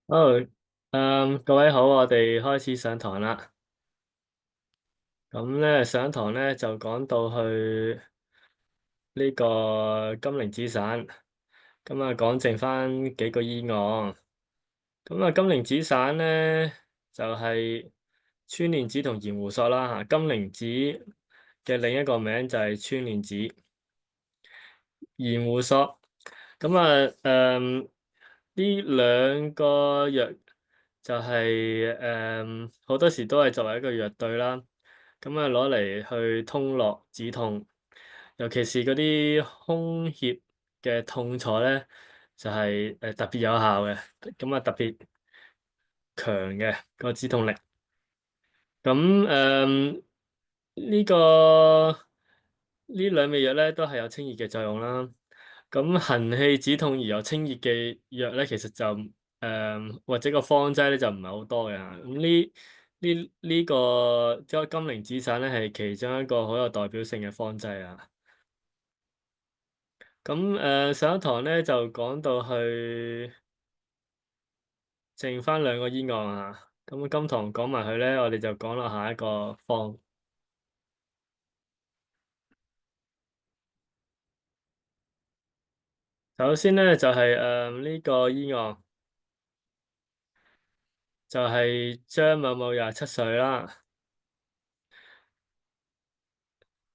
好，各位好，我哋開始上堂啦。咁咧上堂咧就講到去呢個金陵紙散，咁啊講剩翻幾個醫案。咁啊金陵紙散咧就係穿鏈子同鹽湖索啦嚇。金陵紙嘅另一個名就係穿鏈子、鹽湖索。咁啊呢兩個藥就係好多時都係作為一個藥對啦。咁啊攞嚟去通絡止痛，尤其是嗰啲胸脅嘅痛楚咧，就係特別有效嘅，咁啊特別強嘅個止痛力。咁呢個呢兩味藥咧都係有清熱嘅作用啦。咁行氣止痛而有清熱嘅藥咧，其實就或者個方劑咧就唔係好多嘅嚇。咁呢個即係金陵紙散咧係其中一個好有代表性嘅方劑啊。咁上一堂咧就講到去剩翻兩個醫案啊。咁今堂講埋佢咧，我哋就講落下一個方。首先咧就係呢個醫案，就係張某某27歲啦。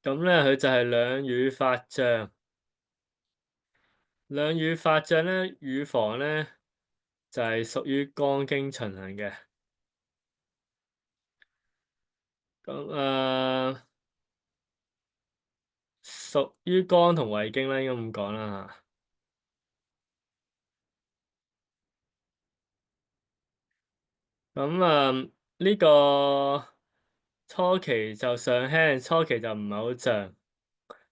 咁咧佢就係兩乳發脹，兩乳發脹咧，乳房咧就係屬於肝經循行嘅。咁屬於肝同胃經啦，應該咁講啦嚇。咁呢個初期就上輕，初期就唔係好脹，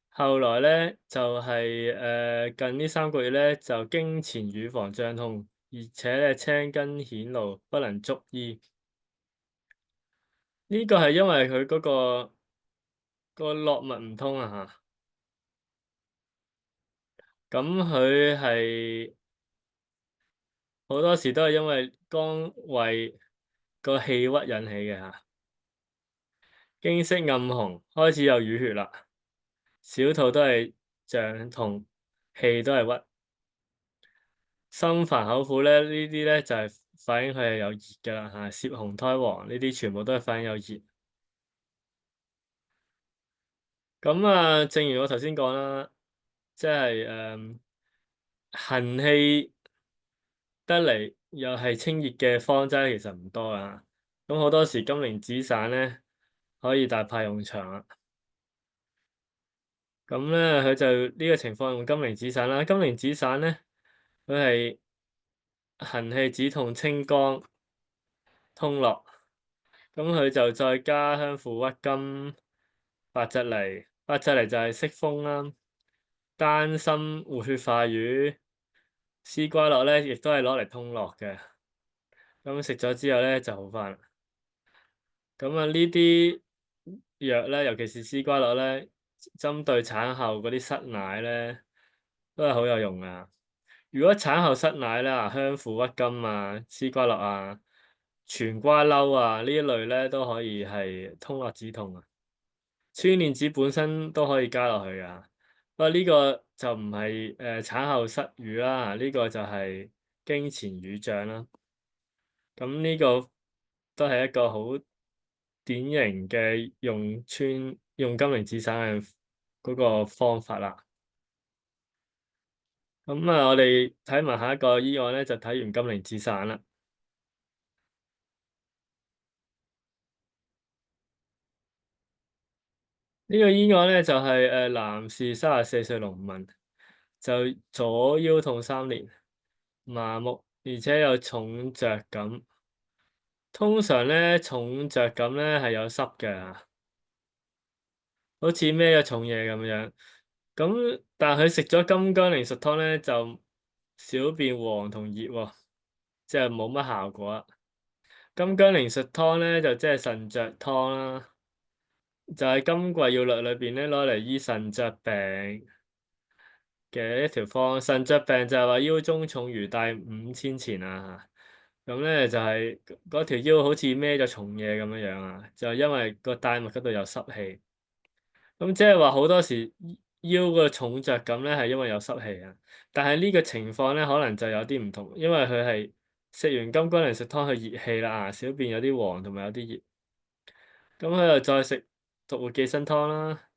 後來咧就係近呢3個月咧就經前乳房脹痛，而且咧青筋顯露，不能捉醫。呢個係因為佢嗰個絡脈唔通啊嚇。咁佢係好多時都係因為肝胃個氣鬱引起嘅嚇。經色暗紅，開始有淤血啦，小肚都係脹痛，氣都係鬱，心煩口苦咧，呢啲咧就係反映佢係有熱㗎啦嚇，涉紅苔黃呢啲全部都係反映有熱。咁啊，正如我頭先講啦，即係行氣得嚟又係清熱嘅方劑其實唔多啊。咁好多時金陵紙散咧可以大派用場啦。咁咧佢就呢個情況用金陵紙散啦。金陵紙散咧，佢係行氣止痛、清肝通絡。咁佢就再加香附鬱金、八蒺藜。八蒺藜就係息風啦。丹參活血化瘀，絲瓜絡咧亦都係攞嚟通絡嘅。咁食咗之後咧就好返啦。咁啊呢啲藥咧，尤其是絲瓜絡咧，針對產後嗰啲失奶咧，都係好有用㗎。如果產後失奶咧，香附鬱金啊、絲瓜絡啊、全瓜蔻啊呢一類咧都可以係通絡止痛啊。穿鏈子本身都可以加落去㗎，不過呢個就唔係產後失乳啦，呢個就係經前乳脹啦。咁呢個都係一個好典型嘅用金陵紙散嘅嗰個方法啦。咁啊，我哋睇埋下一個醫案咧，就睇完金陵紙散啦。呢個醫案咧就係男士34歲農民，就左腰痛3年，麻木而且有重着感。通常咧重着感咧係有濕嘅，好似孭咗重嘢咁樣。咁但係佢食咗金薑靈術湯咧就小便黃同熱喎，即係冇乜效果啊。金薑靈術湯咧就即係腎臟湯啦，就係《金匱要略》裏邊咧攞嚟醫腎臟病嘅一條方。腎臟病就係話腰中重如帶5千錢啊。咁咧就係嗰條腰好似孭咗重嘢咁樣樣啊，就因為個帶脈嗰度有濕氣。咁即係話好多時腰個重着感咧係因為有濕氣啊，但係呢個情況咧可能就有啲唔同，因為佢係食完金龜苓食湯去熱氣啦啊，小便有啲黃同埋有啲熱，咁佢又再食獨活寄生湯啦，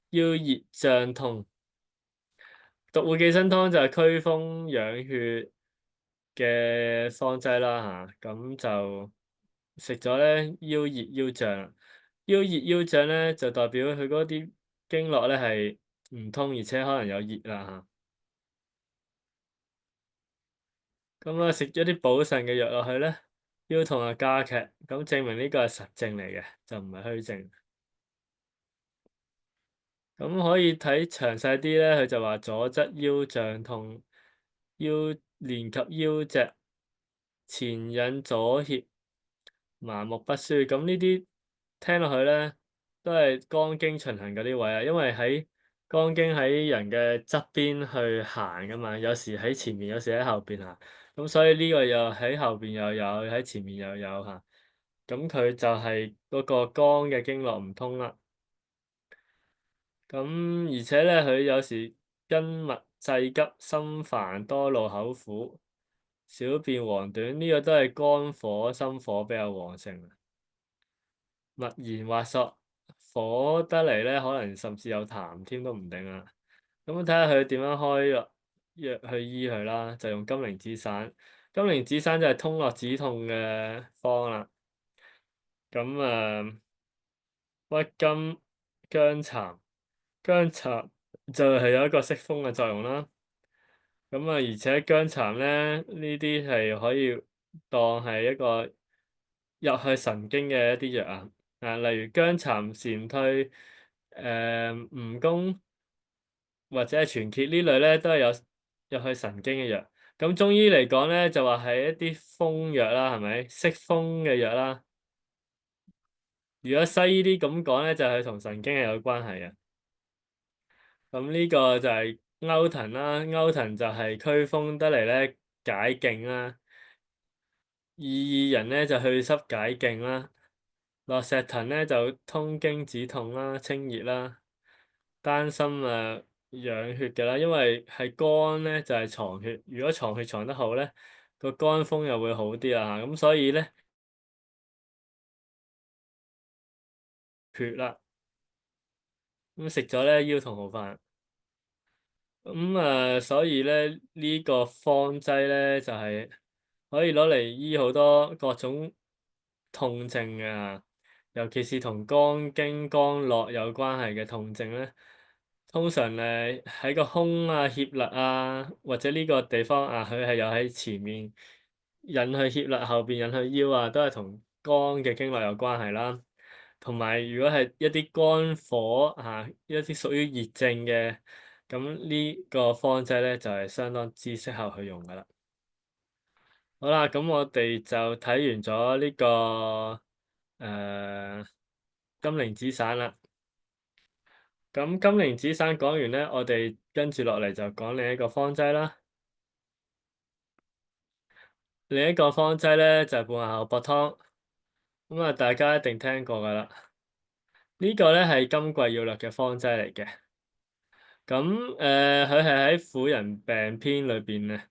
腰熱脹痛。獨活寄生湯就係驅風養血嘅方劑啦嚇，咁就食咗咧腰熱腰脹啦，腰熱腰脹咧就代表佢嗰啲經絡咧係唔通，而且可能有熱啦嚇。咁啊食咗啲補腎嘅藥落去咧，腰痛啊加劇，咁證明呢個係實證嚟嘅，就唔係虛證。咁可以睇詳細啲咧，佢就話左側腰脹痛，腰連及腰脊前引左脅。麻木不舒，咁呢啲聽落去咧，都係肝經循行嗰啲位啊，因為喺肝經喺人嘅側邊去行噶嘛，有時喺前面，有時喺後邊行，咁所以呢個又喺後邊又有，喺前面又有嚇，咁佢就係嗰個肝嘅經絡唔通啦。咁而且咧，佢有時筋脈滯急、心煩、多怒、口苦、小便黃短，呢個都係肝火、心火比較旺盛。默然滑索，火得嚟咧，可能甚至有痰添都唔定啊！咁睇下佢點樣開藥去醫佢啦，就用金鈴子散。金鈴子散就係通絡止痛嘅方啦。咁鬱金薑蠶，薑蠶就係有一個息風嘅作用啦。咁而且薑蠶咧，呢啲係可以當係一個入去神經嘅一啲藥啊。例如薑蠶禪退、蜈蚣或者係全羯呢類咧，都係有入去神經嘅藥。咁中醫嚟講咧，就話係一啲風藥啦，係咪？息風嘅藥啦。如果西醫啲咁講咧，就係同神經係有關係嘅。咁呢個就係鈎藤啦，鈎藤就係驅風得嚟咧，解痙啦。薏仁咧就去濕解痙啦。落石藤咧就通經止痛啦、清熱啦。丹參養血嘅啦，因為係肝咧就係藏血，如果藏血藏得好咧，個肝風又會好啲啦，咁所以咧血啦，咁食咗咧腰痛好返。咁所以咧呢個方劑咧就係可以攞嚟醫好多各種痛症嘅，尤其是同肝經、肝絡有關係嘅痛症咧。通常喺個胸啊、脅肋啊，或者呢個地方啊，佢係又喺前面引去脅肋，後邊引去腰啊，都係同肝嘅經絡有關係啦。同埋如果係一啲肝火一啲屬於熱症嘅，咁呢個方劑咧就係相當之適合去用噶啦。好啦，咁我哋就睇完咗呢個金鈴子散啦。咁金鈴子散講完咧，我哋跟住落嚟就講另一個方劑啦。另一個方劑咧就係半夏厚朴湯，咁大家一定聽過噶啦。呢個咧係金匱要略嘅方劑嚟嘅。咁佢係喺《婦人病篇》裏邊咧，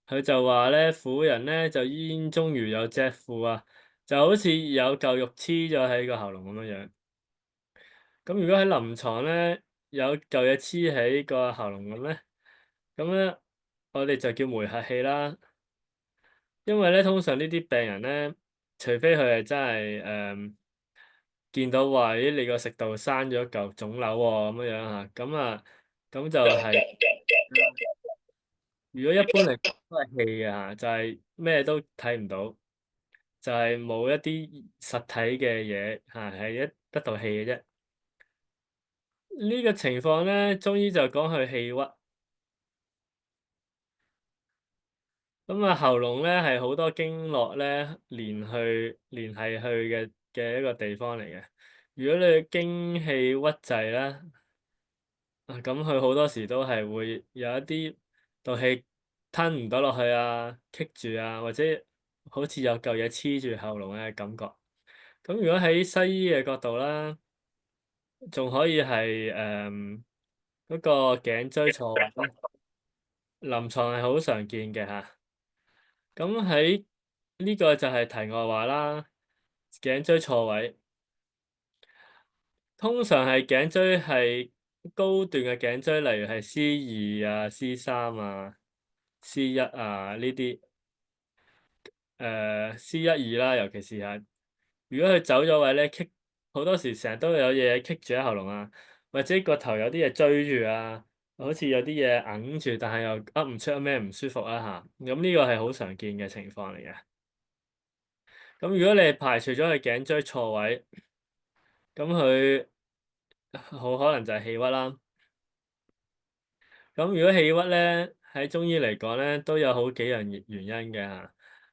佢就話咧婦人咧就咽中如有脊負啊，就好似有嚿肉黐咗喺個喉嚨咁樣樣。咁如果喺臨床咧有嚿嘢黐喺個喉嚨咁咧，咁咧我哋就叫梅核氣啦。因為咧通常呢啲病人咧，除非佢係真係見到話咦你個食道生咗嚿腫瘤喎咁樣樣嚇，咁就係如果一般嚟講都係氣嘅嚇，就係咩都睇唔到，就係冇一啲實體嘅嘢嚇，係得道氣嘅啫。呢個情況咧，中醫就講佢氣鬱。咁喉嚨咧係好多經絡咧連繫去嘅一個地方嚟嘅。如果你經氣鬱滯啦，咁佢好多時都係會有一啲道氣吞唔到落去啊，棘住啊，或者好似有嚿嘢黐住喉嚨嘅感覺。咁如果喺西醫嘅角度啦，仲可以係嗰個頸椎錯位咧，臨床係好常見嘅嚇。咁喺呢個就係題外話啦。頸椎錯位通常係頸椎係高段嘅頸椎，例如係 C2啊、C3啊、C1啊呢啲，C1、2啦，尤其是係，如果佢走咗位咧，棘好多時成日都有嘢棘住喺喉嚨啊，或者個頭有啲嘢追住啊，好似有啲嘢揞住，但係又噏唔出有咩唔舒服啊嚇。咁呢個係好常見嘅情況嚟嘅。咁如果你排除咗佢頸椎錯位，咁佢好可能就係氣鬱啦。咁如果氣鬱咧，喺中醫嚟講咧，都有好幾樣原因嘅嚇。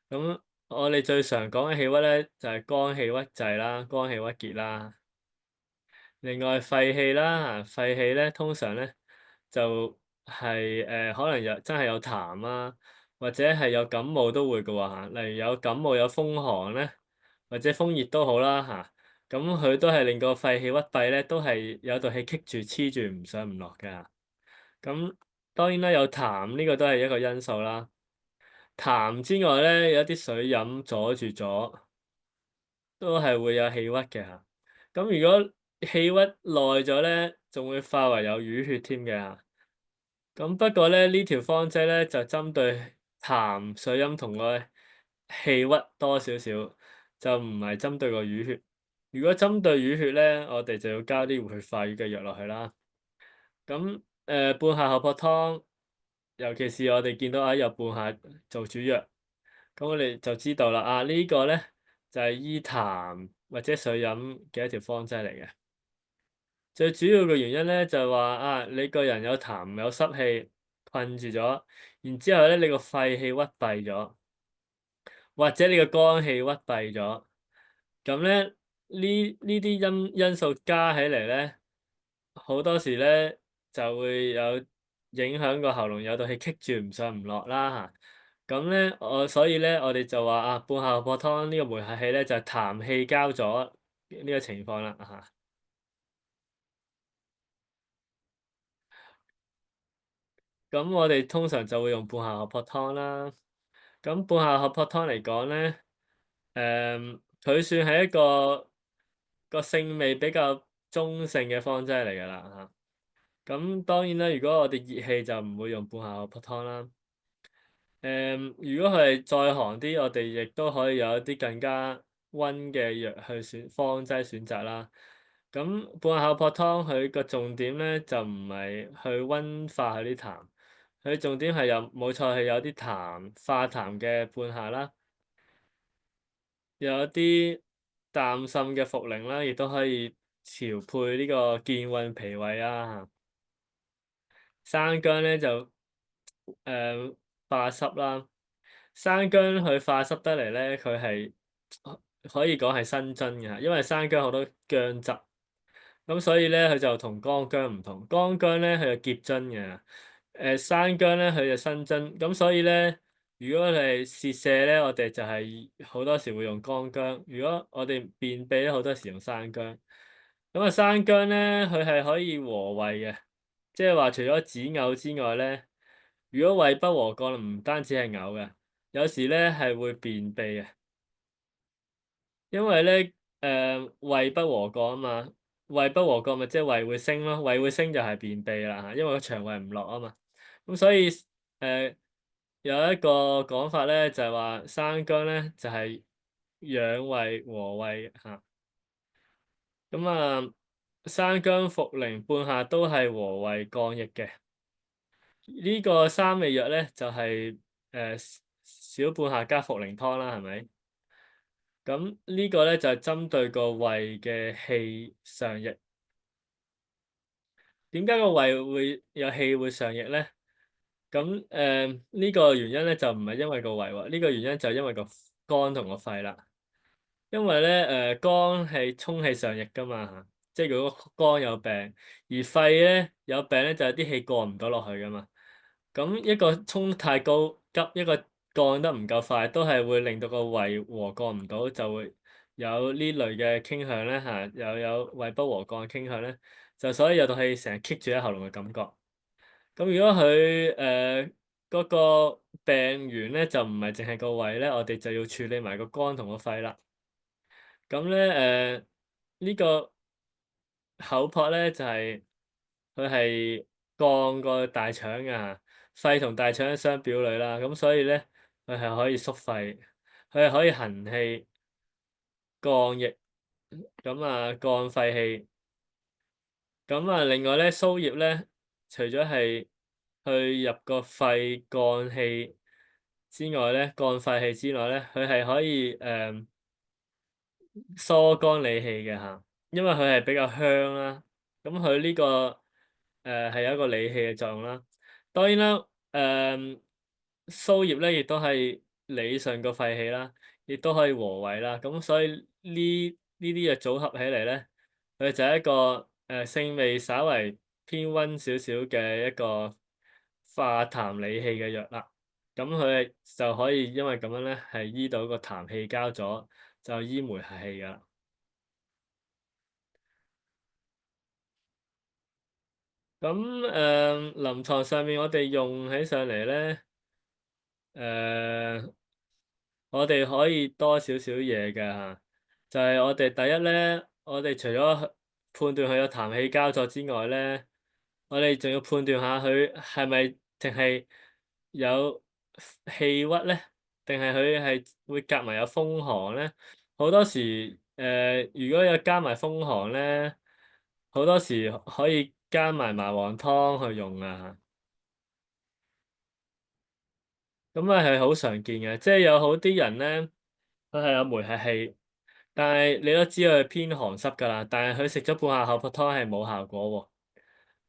咁我哋最常講嘅氣鬱咧，就係肝氣鬱滯啦、肝氣鬱結啦。另外肺氣啦嚇，肺氣咧通常咧就係可能真係有痰啦，或者係有感冒都會嘅喎嚇。例如有感冒有風寒咧，或者風熱都好啦嚇。咁佢都係令個肺氣鬱閉咧，都係有道氣棘住黐住唔上唔落嘅。咁當然啦，有痰呢個都係一個因素啦。痰之外咧，有一啲水飲阻住咗，都係會有氣鬱嘅嚇。咁如果氣鬱耐咗咧，仲會化為有淤血添嘅嚇。咁不過咧，呢條方劑咧就針對痰、水飲同個氣鬱多少少，就唔係針對個淤血。如果針對淤血咧，我哋就要加啲活血化瘀嘅藥落去啦。咁半夏厚朴湯，尤其是我哋見到有半夏做主藥，咁我哋就知道啦。呢個咧就係醫痰或者水飲嘅一條方劑嚟嘅。最主要嘅原因咧就係話你個人有痰有濕氣困住咗，然之後咧你個肺氣鬱閉咗，或者你個肝氣鬱閉咗，咁咧呢啲因素加起嚟咧，好多時咧就會有影響個喉嚨有道氣棘住唔上唔落啦嚇。咁咧所以咧我哋就話半夏厚朴湯呢個梅核氣咧就係痰氣交咗呢個情況啦嚇。咁我哋通常就會用半夏厚朴湯啦。咁半夏厚朴湯嚟講咧，佢算係一個性味比較中性嘅方劑嚟㗎啦嚇。咁當然啦，如果我哋熱氣就唔會用半夏厚朴湯啦。如果佢係再寒啲，我哋亦都可以有一啲更加溫嘅藥去方劑選擇啦。咁半夏厚朴湯佢個重點咧就唔係去溫化佢啲痰，佢重點係冇錯係有啲痰化痰嘅半夏啦。有一啲淡滲嘅茯苓啦，亦都可以調配呢個健運脾胃啊。生薑咧就化濕啦。生薑佢化濕得嚟咧，佢係可以講係生津嘅，因為生薑好多薑汁，咁所以咧佢就同乾薑唔同。乾薑咧佢就澀津嘅，生薑咧佢就生津。咁所以咧，如果你係泄瀉咧，我哋就係好多時會用乾薑；如果我哋便秘咧，好多時用生薑。咁生薑咧佢係可以和胃嘅，即係話除咗止嘔之外咧，如果胃不和降，唔單止係嘔嘅，有時咧係會便秘嘅。因為咧，胃不和降啊嘛，胃不和降咪即係胃會升咯，胃會升就係便秘啦嚇，因為個腸胃唔落啊嘛。咁所以有一個講法咧，就係話生薑咧就係養胃和胃嚇。咁生薑、茯苓、半夏都係和胃降液嘅。呢個三味藥咧就係小半夏加茯苓湯啦，係咪？咁呢個咧就係針對個胃嘅氣上逆。點解個胃會有氣會上逆咧？咁呢個原因咧就唔係因為個胃喎，呢個原因就係因為個肝同個肺啦。因為咧肝係充氣上逆㗎嘛嚇，即係如果肝有病，而肺咧有病咧就係啲氣過唔到落去㗎嘛。咁一個衝太高急，一個降得唔夠快，都係會令到個胃和降唔到，就會有呢類嘅傾向咧嚇，又有胃不和降嘅傾向咧，就所以有道氣成日棘住喺喉嚨嘅感覺。咁如果佢嗰個病源咧就唔係淨係個胃咧，我哋就要處理埋個肝同個肺啦。咁咧呢個口撲咧就係佢係降個大腸㗎，肺同大腸相表裏啦，咁所以咧佢係可以縮肺，佢係可以行氣、降液，咁啊降廢氣。咁啊另外咧蘇葉咧，除咗係去入個肺降氣之外咧，降廢氣之外咧，佢係可以疏肝理氣嘅嚇，因為佢係比較香啦，咁佢呢個係有一個理氣嘅作用啦。當然啦，蘇葉咧亦都係理順個肺氣啦，亦都可以和胃啦。咁所以呢啲嘅組合起嚟咧，佢就係一個性味稍為偏溫少少嘅一個化痰理氣嘅藥啦。咁佢就可以因為咁樣咧，係醫到個痰氣交咗，就醫梅核氣㗎啦。咁臨床上面我哋用起上嚟咧，誒、我哋可以多少少嘢㗎嚇，就係我哋第一咧，我哋除咗判斷佢有痰氣交咗之外咧，我哋仲要判斷下佢係咪淨係有氣鬱咧，定係佢係會夾埋有風寒咧？好多時如果有加埋風寒咧，好多時可以加埋麻黃湯去用啊。咁啊係好常見嘅，即係有好啲人咧，佢係有梅核氣，但係你都知佢係偏寒濕㗎啦，但係佢食咗半夏口服湯係冇效果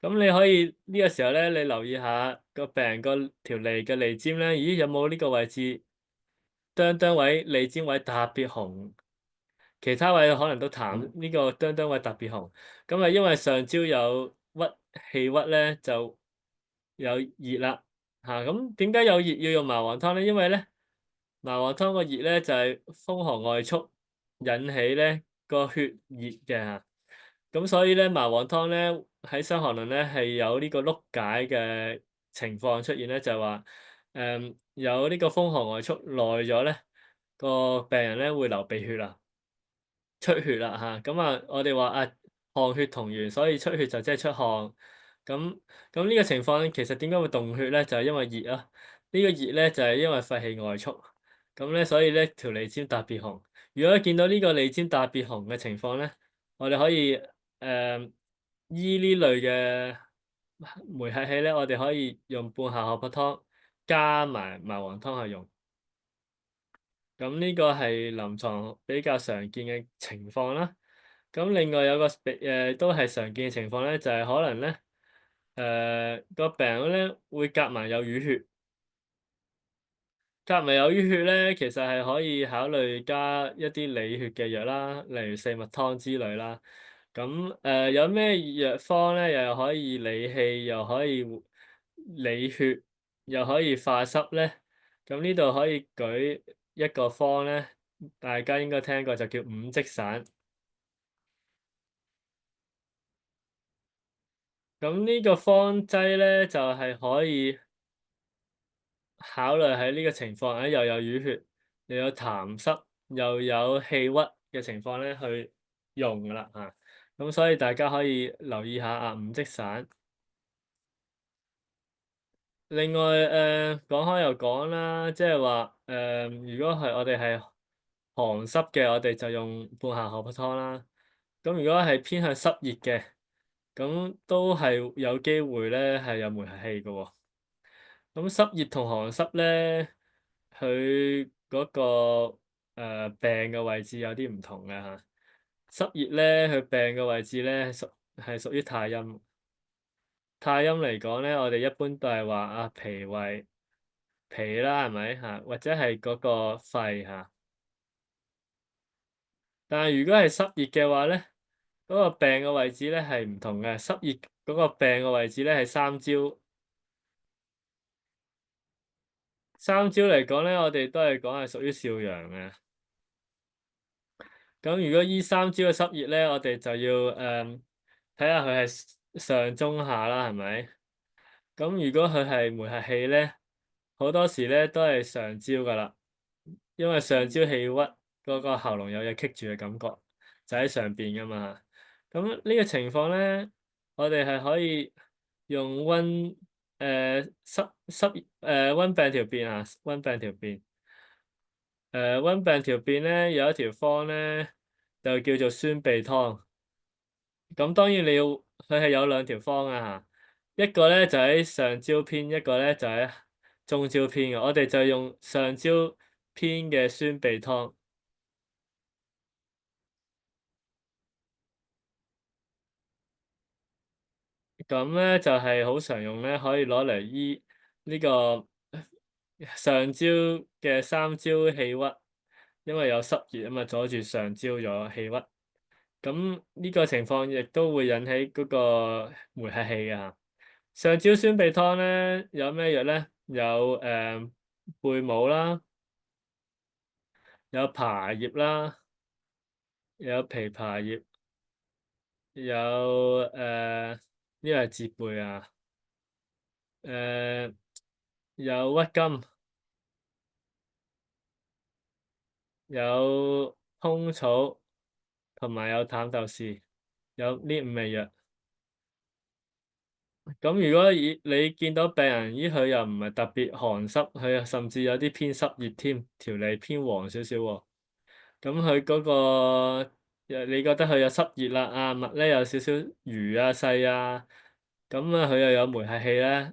喎。咁你可以呢個時候咧，你留意下個病人個條脷嘅脷尖咧，咦有冇呢個位置啄啄位脷尖位特別紅？其他位可能都淡，呢個啄啄位特別紅，咁啊因為上焦有氣鬱咧，就有熱啦嚇。咁點解有熱要用麻黃湯咧？因為咧麻黃湯個熱咧就係風寒外束引起咧個血熱嘅嚇。咁所以咧麻黃湯咧喺《傷寒論》咧係有呢個碌解嘅情況出現咧，就係話有呢個風寒外束耐咗咧，個病人咧會流鼻血啦。出血啦嚇，咁啊，我哋話啊，汗血同源，所以出血就即係出汗。咁咁呢個情況其實點解會動血咧？就係因為熱啊。呢個熱咧就係因為肺氣外束。咁咧所以咧條脷尖特別紅。如果見到呢個脷尖特別紅嘅情況咧，我哋可以醫呢類嘅梅核氣咧，我哋可以用半夏荷柏湯加埋麻黃湯去用。咁呢個係臨床比較常見嘅情況啦。咁另外有個都係常見嘅情況咧，就係可能咧，個病人咧會夾埋有淤血，夾埋有淤血咧，其實係可以考慮加一啲理血嘅藥啦，例如四物湯之類啦。咁有咩藥方咧，又可以理氣，又可以理血，又可以化濕咧？咁呢度可以舉一個方咧，大家應該聽過就叫五積散。咁呢個方劑咧，就係可以考慮喺呢個情況下，又有淤血，又有痰濕，又有氣鬱嘅情況咧去用㗎啦啊。咁所以大家可以留意下啊，五積散。另外講開又講啦，即係話如果係我哋係寒濕嘅，我哋就用半夏荷柏湯啦。咁如果係偏向濕熱嘅，咁都係有機會咧係有梅核氣嘅喎。咁濕熱同寒濕咧，佢嗰個病嘅位置有啲唔同嘅嚇。濕熱咧，佢病嘅位置咧係屬於太陰。太陰嚟講咧，我哋一般都係話啊脾胃脾啦，係咪嚇？或者係嗰個肺嚇。但係如果係濕熱嘅話咧，嗰個病嘅位置咧係唔同嘅。濕熱嗰個病嘅位置咧係三焦。三焦嚟講咧，我哋都係講係屬於少陽嘅。咁如果依三焦嘅濕熱咧，我哋就要睇下佢係上中下啦，係咪？咁如果佢係梅核氣咧，好多時咧都係上焦噶啦，因為上焦氣鬱嗰個喉嚨有嘢棘住嘅感覺，就喺上邊噶嘛。咁呢個情況咧，我哋係可以用溫病條變啊，溫病條變。溫病條變咧有一條方咧就叫做酸貝湯。咁當然你要佢係有兩條方啊，一個咧就喺上焦篇，一個咧就喺中焦篇嘅。我哋就用上焦篇嘅酸貝湯。咁咧就係好常用咧，可以攞嚟醫呢個上焦嘅三焦氣鬱，因為有濕熱啊嘛，阻住上焦咗氣鬱。咁呢個情況亦都會引起嗰個梅核氣嘅。上焦酸貝湯咧有咩藥咧？有貝母啦，有爬葉啦，有枇杷葉，有呢個係折貝啊，誒、有鬱金，有通草，同埋有淡豆豉，有呢五味藥。咁如果你見到病人佢又唔係特別寒濕，佢甚至有啲偏濕熱添，條脷偏黃少少喎。咁佢嗰個你覺得佢有濕熱啦，脈咧有少少瘀啊細啊，咁佢又有梅核氣咧，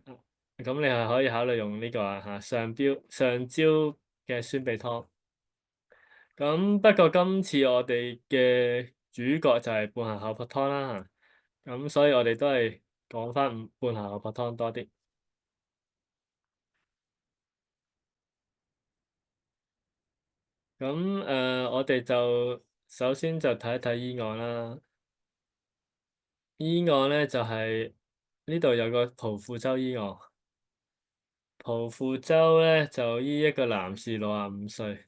咁你係可以考慮用呢個上焦嘅酸貝湯。咁不過今次我哋嘅主角就係半夏厚朴湯啦，咁所以我哋都係講翻半夏厚朴湯多啲。咁我哋就首先就睇一睇醫案啦。醫案咧就係呢度有個蒲富州醫案。蒲富州咧就醫一個男士65歲，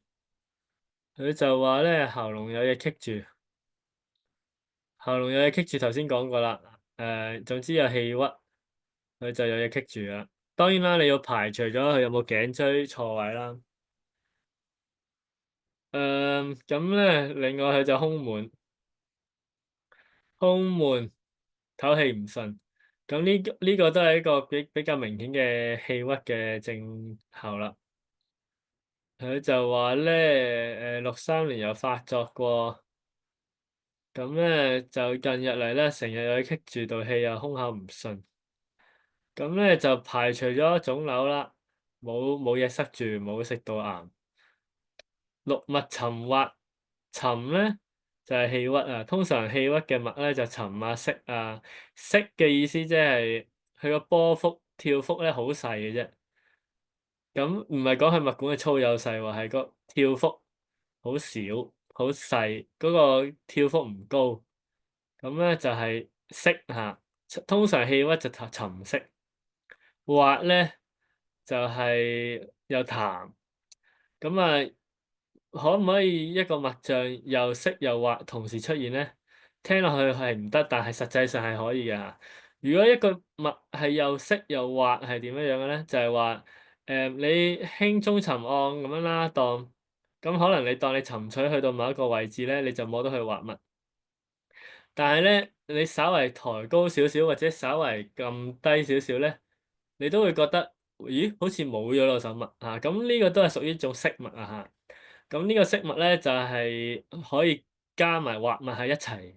佢就話咧喉嚨有嘢棘住，喉嚨有嘢棘住頭先講過啦。總之有氣鬱，佢就有嘢棘住啦。當然啦，你要排除咗佢有冇頸椎錯位啦。咁咧，另外佢就胸悶，胸悶，唞氣唔順。咁呢個都係一個比較明顯嘅氣鬱嘅症候啦。佢就話咧，63年有發作過，咁咧就近日嚟咧成日有棘住道氣，又胸口唔順，咁咧就排除咗腫瘤啦，冇嘢塞住，冇食道癌。六脈沉或沉咧就係氣鬱啊，通常氣鬱嘅脈咧就沉啊息啊，息嘅意思即係佢個波幅跳幅咧好細嘅啫。咁唔係講佢脈管嘅粗幼細喎，係個跳幅好少好細，嗰個跳幅唔高，咁咧就係息嚇。通常氣鬱就沉息，或咧就係有痰。咁啊，可唔可以一個脈象又息又或同時出現咧？聽落去係唔得，但係實際上係可以嘅嚇。如果一個脈係又息又或係點樣樣嘅咧？就係話你輕中沉按咁樣啦，咁可能你沉取去到某一個位置咧，你就摸到佢滑脈。但係咧，你稍為抬高少少或者稍為撳低少少咧，你都會覺得，咦，好似冇咗咯手脈嚇。咁呢個都係屬於一種息脈啊嚇。咁呢個息脈咧就係可以加埋滑脈喺一齊，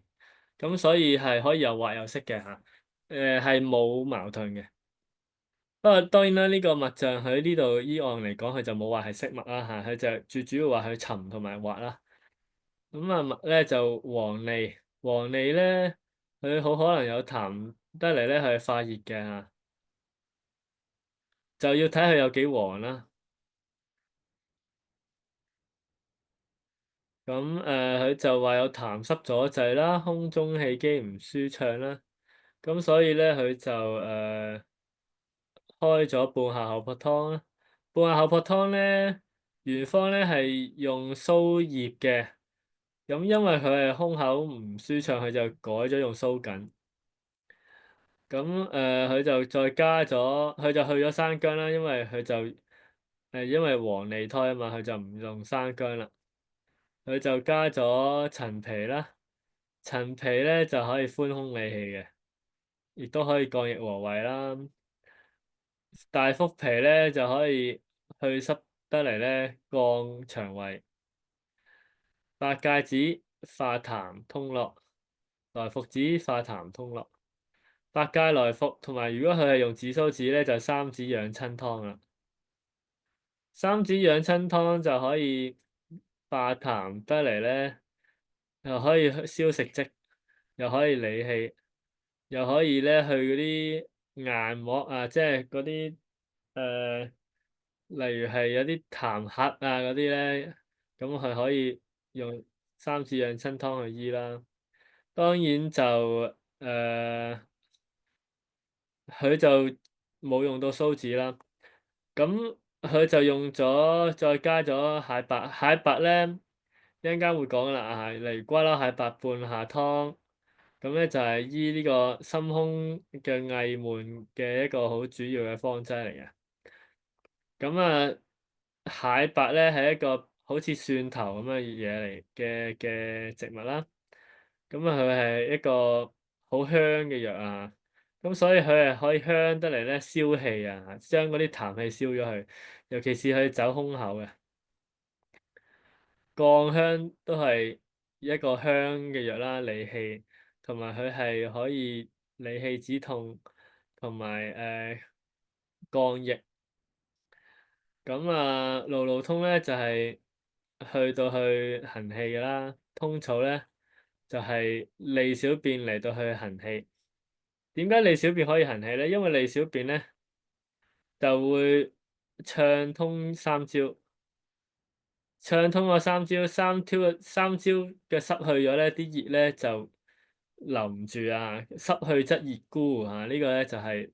咁所以係可以又滑又息嘅嚇。係冇矛盾嘅。不過當然啦，呢個脈象喺呢度醫案嚟講，佢就冇話係息脈啦嚇，佢就最主要話佢沉同埋滑啦。咁啊脈咧就黃脷，黃脷咧佢好可能有痰得嚟咧，係發熱嘅嚇，就要睇佢有幾黃啦。咁佢就話有痰濕阻滯啦，胸中氣機唔舒暢啦，咁所以咧佢就開咗半夏厚朴湯啦。半夏厚朴湯咧，原方咧係用蘇葉嘅，咁因為佢係胸口唔舒暢，佢就改咗用蘇緊。咁佢就再加咗，佢就去咗生薑啦，因為佢就因為黃脷胎啊嘛，佢就唔用生薑啦，佢就加咗陳皮啦。陳皮咧就可以寬胸理氣嘅，亦都可以降逆和胃啦。大腹皮咧就可以去濕得嚟咧降腸胃。八芥子化痰通絡，來復子化痰通絡。八芥來復同埋，如果佢係用紫蘇子咧，就三子養親湯啦。三子養親湯就可以化痰得嚟咧，又可以消食積，又可以理氣，又可以咧去嗰啲硬膜啊，即係嗰啲例如係有啲痰核啊嗰啲咧，咁係可以用三子養親湯去醫啦。當然就佢就冇用到蘇子啦。咁佢就用咗，再加咗蟹白。蟹白咧一陣間會講啦，例如瓜撈蟹白半夏湯，咁咧就係醫呢個心胸嘅翳悶嘅一個好主要嘅方劑嚟嘅。咁蟹白咧係一個好似蒜頭咁嘅嘢嚟嘅植物啦。咁佢係一個好香嘅藥啊。咁所以佢係可以香得嚟咧消氣啊，將嗰啲痰氣消咗去，尤其是佢走胸口嘅。降香都係一個香嘅藥啦，理氣，同埋佢係可以理氣止痛，同埋降逆。咁路路通咧就係去到去行氣嘅啦，通草咧就係利小便嚟到去行氣。點解利小便可以行氣咧？因為利小便咧就會暢通三焦。暢通個三焦，三焦嘅濕去咗咧，啲熱咧就留唔住啊！濕去則熱枯啊，呢個咧就係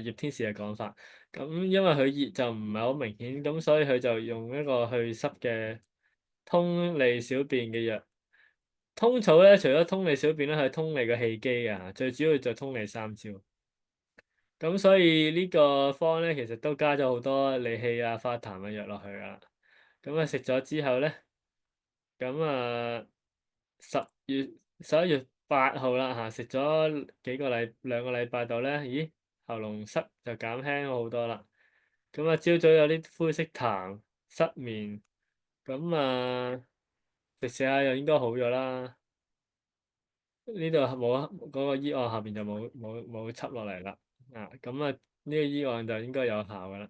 葉天士嘅講法。咁因為佢熱就唔係好明顯，咁所以佢就用一個去濕嘅通利小便嘅藥。通草咧，除咗通利小便咧，係通利個氣機啊，最主要就通利三焦。咁所以呢個方咧，其實都加咗好多理氣啊、化痰嘅藥落去噶啦。咁食咗之後咧。咁11月8號啦嚇，食咗兩個禮拜度咧，咦，喉嚨塞就減輕咗好多啦。咁朝早有啲灰色痰、失眠，咁食下又應該好咗啦。呢度冇嗰個醫案下邊就冇輯落嚟啦。呢個醫案就應該有效噶啦。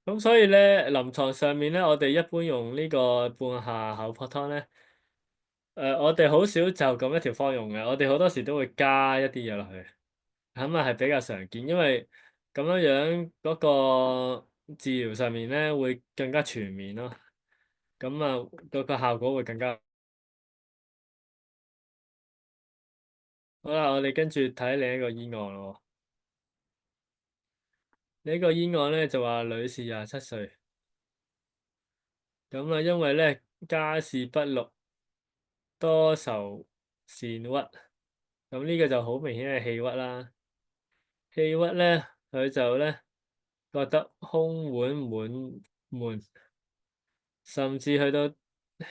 咁所以咧，臨床上面咧，我哋一般用呢個半夏厚朴湯咧。我哋好少就咁一條方用嘅，我哋好多時都會加一啲嘢落去，咁係比較常見，因為咁樣樣嗰個治療上面咧會更加全面咯。咁嗰個效果會更加好啦。我哋跟住睇另一個醫案咯。呢個醫案咧就話女士27歲，咁因為咧家事不慮，多愁善鬱，咁呢個就好明顯係氣鬱啦。氣鬱咧，佢就咧覺得胸悶悶，甚至去到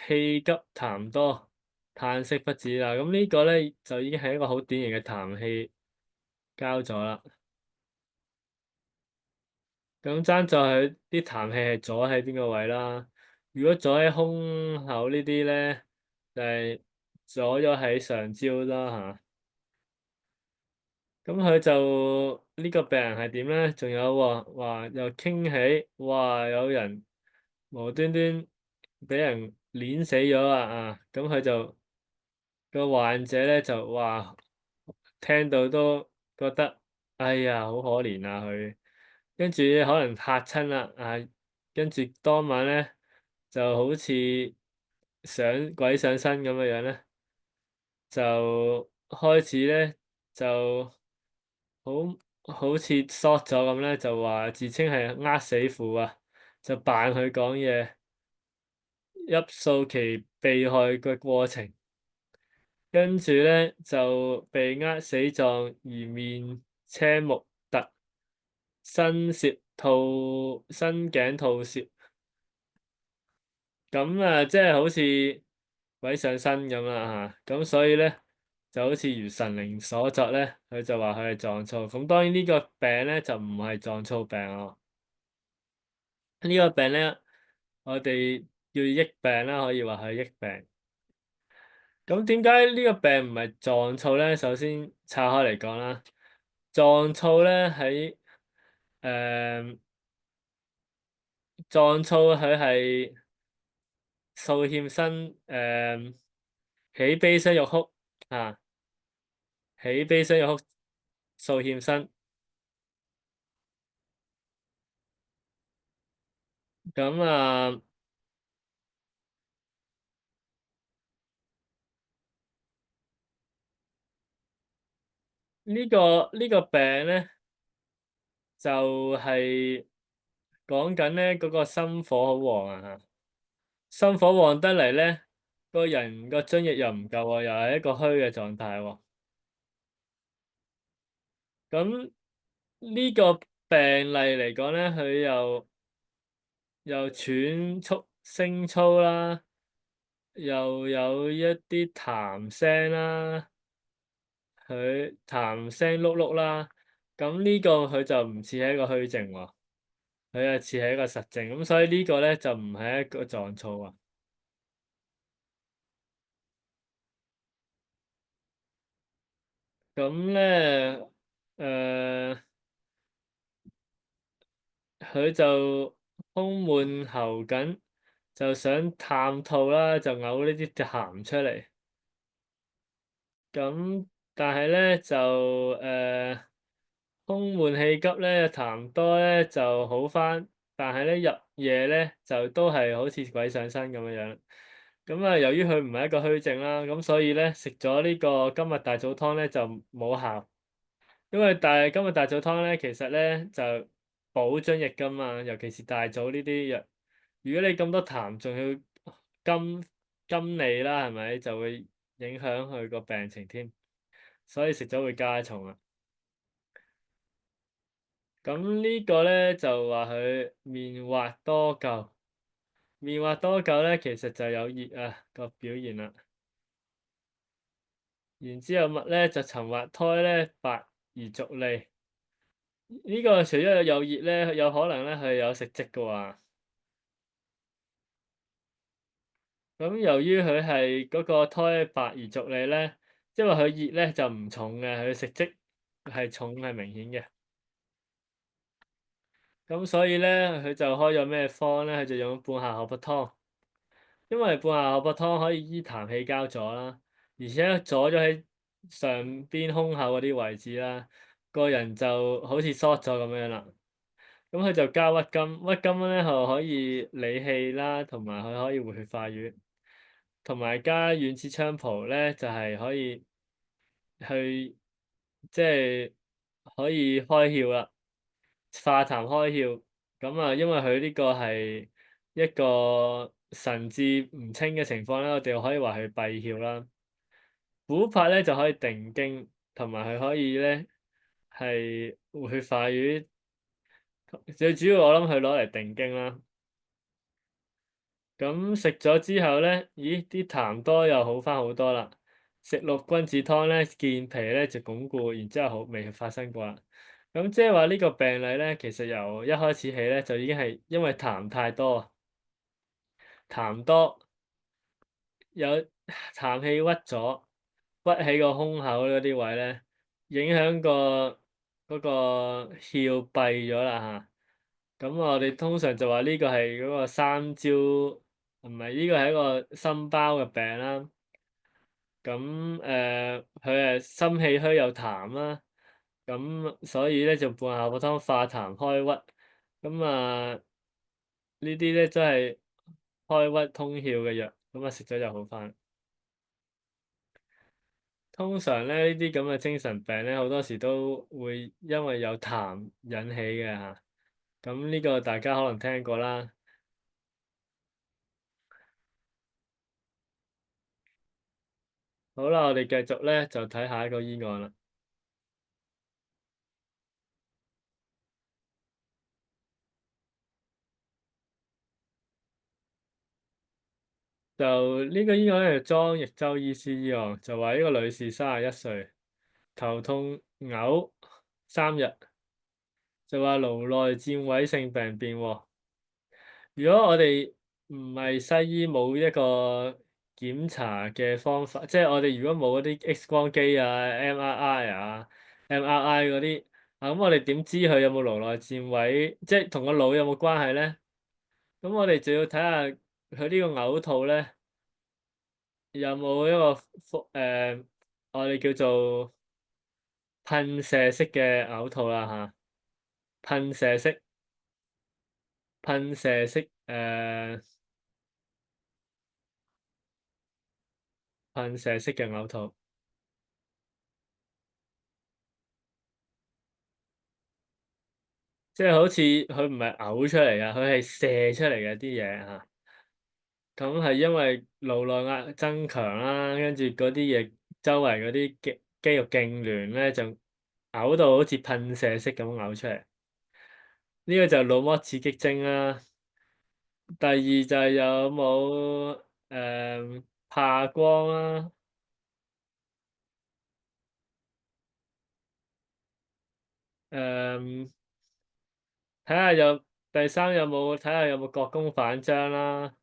氣急痰多、嘆息不止啦。咁呢個咧就已經係一個好典型嘅痰氣交咗啦。咁爭在佢啲痰氣係阻喺邊個位啦？如果阻喺胸口呢啲咧，就係阻咗喺上焦啦嚇。咁佢就呢個病人係點咧？仲有話又傾起，話有人無端端俾人碾死咗咁佢就個患者咧就話聽到都覺得哎呀好可憐啊佢，跟住可能嚇親啦跟住當晚咧就好似鬼上身咁嘅樣咧，就開始咧就好好似 short 咗咁咧，就話自稱係死婦啊，就扮佢講嘢，憶述其被害嘅過程，跟住咧就被死狀而面青目突，伸頸吐舌，咁啊即係好似鬼上身咁啦嚇，咁所以咧就好似如神靈所作咧，佢就話佢係撞燥，咁當然呢個病咧就唔係撞燥病啊。呢個病咧，我哋叫疫病啦，可以話係疫病。咁點解呢個病唔係撞燥咧？首先拆開嚟講啦，撞燥咧誒撞燥佢係數欠身喜悲傷欲哭啊，喜悲傷欲哭數欠身。咁啊，呢個病咧就係講緊咧嗰個心火好旺啊！心火旺得嚟咧，個人個津液又唔夠喎，又係一個虛嘅狀態喎。咁呢個病例嚟講咧，佢又喘促聲粗啦，又有一啲痰聲啦，佢痰聲碌碌啦。咁呢個佢就唔似係一個虛症喎，佢係似係一個實症。咁所以呢個咧就唔係一個狀燥啊。咁咧，誒。佢就胸悶喉緊，就想探吐啦，就嘔呢啲痰出嚟。咁但係咧就胸悶氣急咧，痰多咧就好返，但係咧入夜咧就都係好似鬼上身咁樣樣。咁啊，由於佢唔係一個虛症啦，咁所以咧食咗呢個今日大棗湯咧就冇效。因為今日大棗湯咧，其實咧就補津液噶嘛，尤其是大棗呢啲藥。如果你咁多痰，仲要甘膩啦，係咪就會影響佢個病情添？所以食咗會加重啊。咁呢個咧就話佢面滑多垢，面滑多垢咧其實就有熱啊個表現啦。然之後物咧就沉滑胎咧白而逐利。呢個除咗有熱咧，有可能咧係有食積嘅喎。咁由於佢係嗰個胎白而逐利咧，因為佢熱咧就唔重嘅，佢食積係重係明顯嘅。咁所以咧，佢就開咗咩方咧？佢就用半夏荷柏湯，因為半夏荷柏湯可以醫痰氣膠阻啦，而且阻咗喺上邊胸口嗰啲位置啦，個人就好似 short 咗咁樣啦。咁佢就加鬱金，鬱金咧就可以理氣啦，同埋佢可以活血化瘀，同埋加軟子菖蒲咧就係可以去即係可以開竅啦，化痰開竅。咁啊，因為佢呢個係一個神志唔清嘅情況咧，我哋可以話佢閉竅啦。琥珀咧就可以定驚，同埋佢可以咧係活血化瘀。最主要我諗佢攞嚟定驚啦。咁食咗之後咧，咦啲痰多又好返好多啦。食六君子湯咧，健脾咧就鞏固，然之後好未發生過啦。咁即係話呢個病例咧，其實由一開始起咧就已經係因為痰太多，痰多有痰氣鬱咗，鬱喺個胸口嗰啲位咧，影響嗰個竅閉咗啦嚇。咁我哋通常就話呢個係嗰個三焦，唔係呢個係一個心包嘅病啦。咁佢係心氣虛有痰啦，咁所以咧就半夏荷湯化痰開鬱。咁啊呢啲咧都係開鬱通竅嘅藥，咁啊食咗就好返。通常咧呢啲咁嘅精神病咧，好多時都會因為有痰引起嘅嚇。咁呢個大家可能聽過啦。好啦，我哋繼續咧就睇下一個醫案啦。就呢個醫案咧，就莊亦洲醫師醫案，就話呢個女士31歲，頭痛嘔3日，就話顱內佔位性病變喎。如果我哋唔係西醫，冇一個檢查嘅方法，即係我哋如果冇嗰啲 X 光機啊、MRI 啊、MRI 嗰啲，咁我哋點知佢有冇顱內佔位，即係同個腦有冇關係咧？咁我哋就要睇下佢呢個嘔吐咧，有冇一個我哋叫做噴射式嘅嘔吐啦嚇，噴射式、噴射式噴射式嘅嘔吐。即係好似佢唔係嘔出嚟㗎，佢係射出嚟嘅啲嘢嚇。咁係因為顱內壓增強啦，跟住嗰啲嘢周圍嗰啲肌肉痙攣咧，就嘔到好似噴射式咁嘔出嚟。呢個就係腦膜刺激徵啦。第二就係有冇怕光啦，誒睇下第三睇下有冇國公反張啦。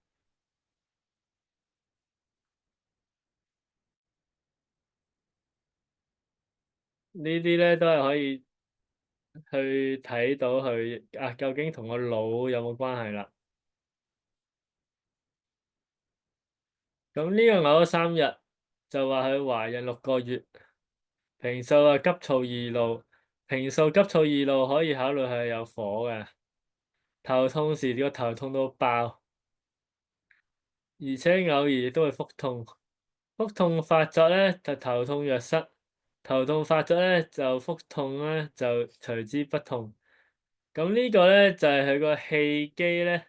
呢啲咧都係可以去睇到佢究竟同個腦有冇關係啦。咁呢個嘔咗3日，就話佢懷孕6個月，平素急躁易怒，平素急躁易怒可以考慮係有火嘅。頭痛時個頭痛到爆，而且偶爾亦都會腹痛。腹痛發作咧就頭痛若失，頭痛發作咧就腹痛咧就隨之不痛。咁呢個咧就係佢個氣機咧，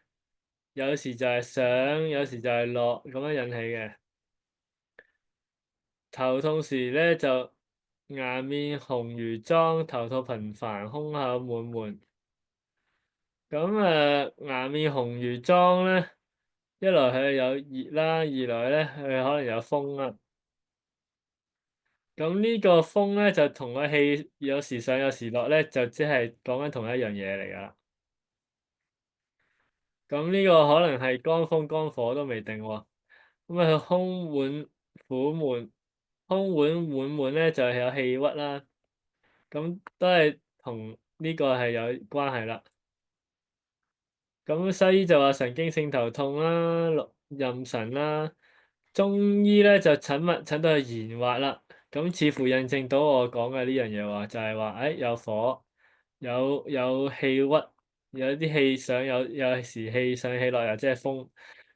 有時就係上，有時就係落咁樣引起嘅。頭痛時咧就顏面紅如妝，頭痛頻繁，胸口悶悶。咁顏面紅如妝咧，一來佢有熱啦，二來咧佢可能有風啦。咁呢個風咧就同個氣有時上有時落咧，就即係講緊同一樣嘢嚟㗎啦。咁呢個可能係乾風乾火都未定喎。咁啊，佢胸悶苦悶，胸悶悶悶咧就係有氣鬱啦。咁都係同呢個係有關係啦。咁西醫就話神經性頭痛啦、妊娠啦，中醫咧就診到佢弦滑啦。咁似乎印證到我講嘅呢樣嘢喎，就係話誒有火，有氣鬱，有啲氣上，有時氣上氣落，又即係風。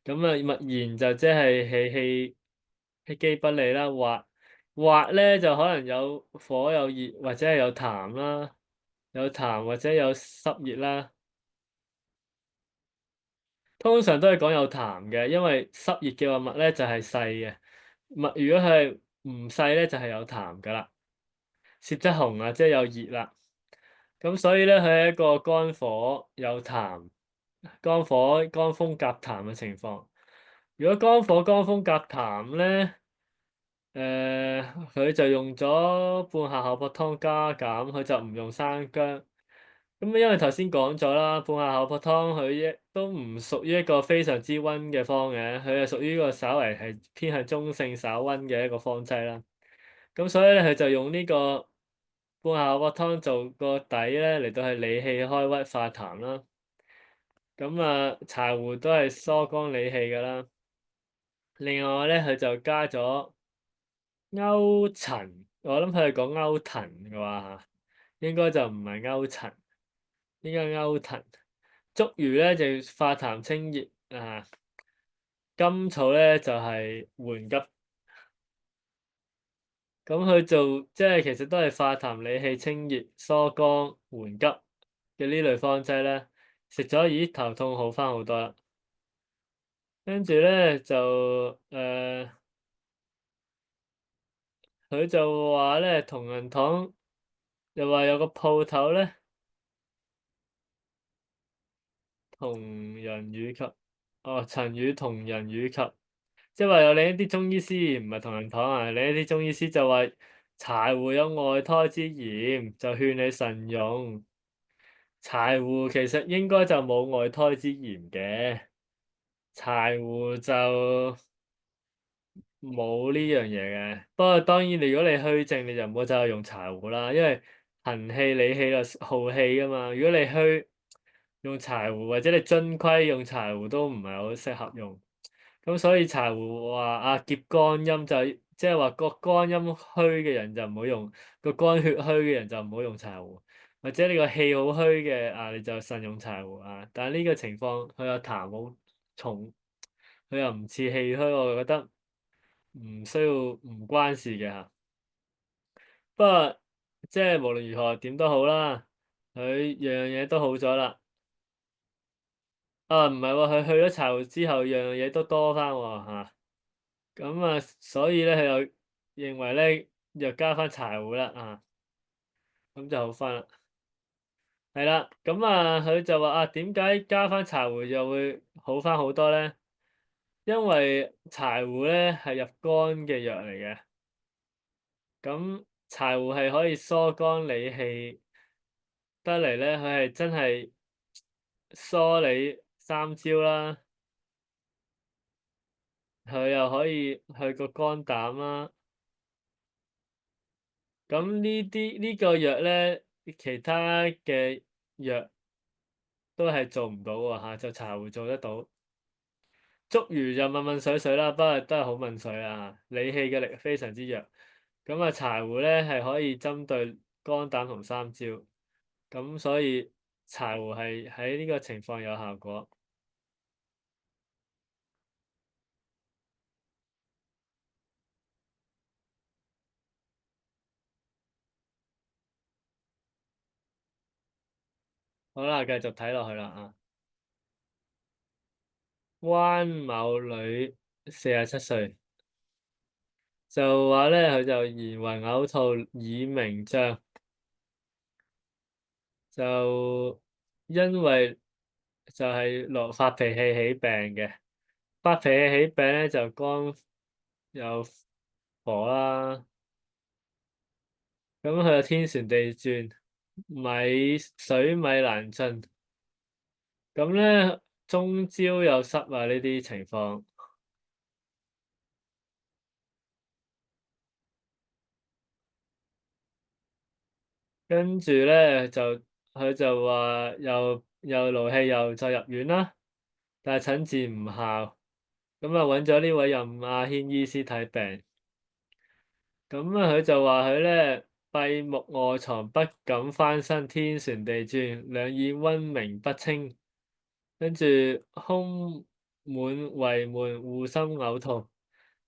咁啊，默然就即係氣機不利啦。滑咧就可能有火有熱，或者係有痰啦，有痰或者有濕熱啦。通常都係講有痰嘅，因為濕熱嘅話，脈咧就係細嘅。脈如果係唔細咧，就係有痰㗎啦。舌質紅啊，即係有熱啦。咁所以咧，佢係一個肝火有痰、肝火肝風夾痰嘅情況。如果肝火肝風夾痰咧，佢就用咗半夏厚朴湯加減，佢就唔用生薑。咁因為頭先講咗啦，半夏厚朴湯佢都唔屬於一個非常之溫嘅方嘅，佢係屬於一個稍為係偏向中性稍溫嘅一個方劑啦。咁所以咧，佢就用呢個半夏厚朴湯做個底咧，嚟到係理氣開鬱化痰啦。咁柴胡都係疏肝理氣㗎啦。另外咧，佢就加咗勾陳，我諗佢係講勾騰嘅話嚇，應該就唔係勾陳，應該勾騰。竹魚咧就化痰清熱啊，甘草咧就係緩急。咁佢做即係其實都係化痰理氣、清熱疏肝緩急嘅呢類方劑咧，食咗咦頭痛好翻好多啦。跟住咧就佢就話咧同仁堂又話有個鋪頭咧，同仁乳及陳宇同仁乳及，即係話有另一啲中醫師唔係同仁堂啊，另一啲中醫師就話柴胡有外胎之嫌，就勸你慎用。柴胡其實應該就冇外胎之嫌嘅，柴胡就冇呢樣嘢嘅。不過當然，如果你虛症，你就唔好走去用柴胡啦，因為行氣理氣就耗氣㗎嘛。如果你虛用柴胡，或者你津虧用柴胡都唔係好適合用。咁所以柴胡話澀肝陰就即係話個肝陰虛嘅人就唔好用，個肝血虛嘅人就唔好用柴胡，或者你個氣好虛嘅你就慎用柴胡啊。但係呢個情況佢個痰好重，佢又唔似氣虛，我就覺得唔需要唔關事嘅嚇。不過即係無論如何點都好啦，佢樣樣嘢都好咗啦。唔係喎，佢去咗柴胡之後，樣樣嘢都多返喎嚇。咁所以咧，佢又認為咧，又加翻柴胡啦咁就好翻啦。係啦，佢就話點解加翻柴胡又會好翻好多咧？因為柴胡咧係入肝嘅藥嚟嘅，咁柴胡係可以疏肝理氣得嚟咧，佢係真係疏你三焦啦，佢又可以去個肝膽啦。咁呢個藥咧，其他嘅藥都係做唔到喎就柴胡做得到。竹魚就問問水水啦，不過都係好問水理氣嘅力非常之弱。咁柴胡咧係可以針對肝膽同三焦，咁所以柴胡係喺呢個情況有效果。好啦，繼續睇落去啦關某女47歲，就話咧佢就疑雲嘔吐、耳鳴脹。就因為就係發脾氣起病嘅，發脾氣起病咧就肝有火啦，咁佢就天旋地轉，水米難進，咁咧中焦有濕呢啲情況，跟住咧佢就話又勞氣又就入院啦，但係診治唔效，咁揾咗呢位任亞軒醫師睇病。佢就話佢咧閉目臥床不敢翻身，天旋地轉，兩耳溫鳴不清，跟住胸滿胃悶，惡心嘔吐。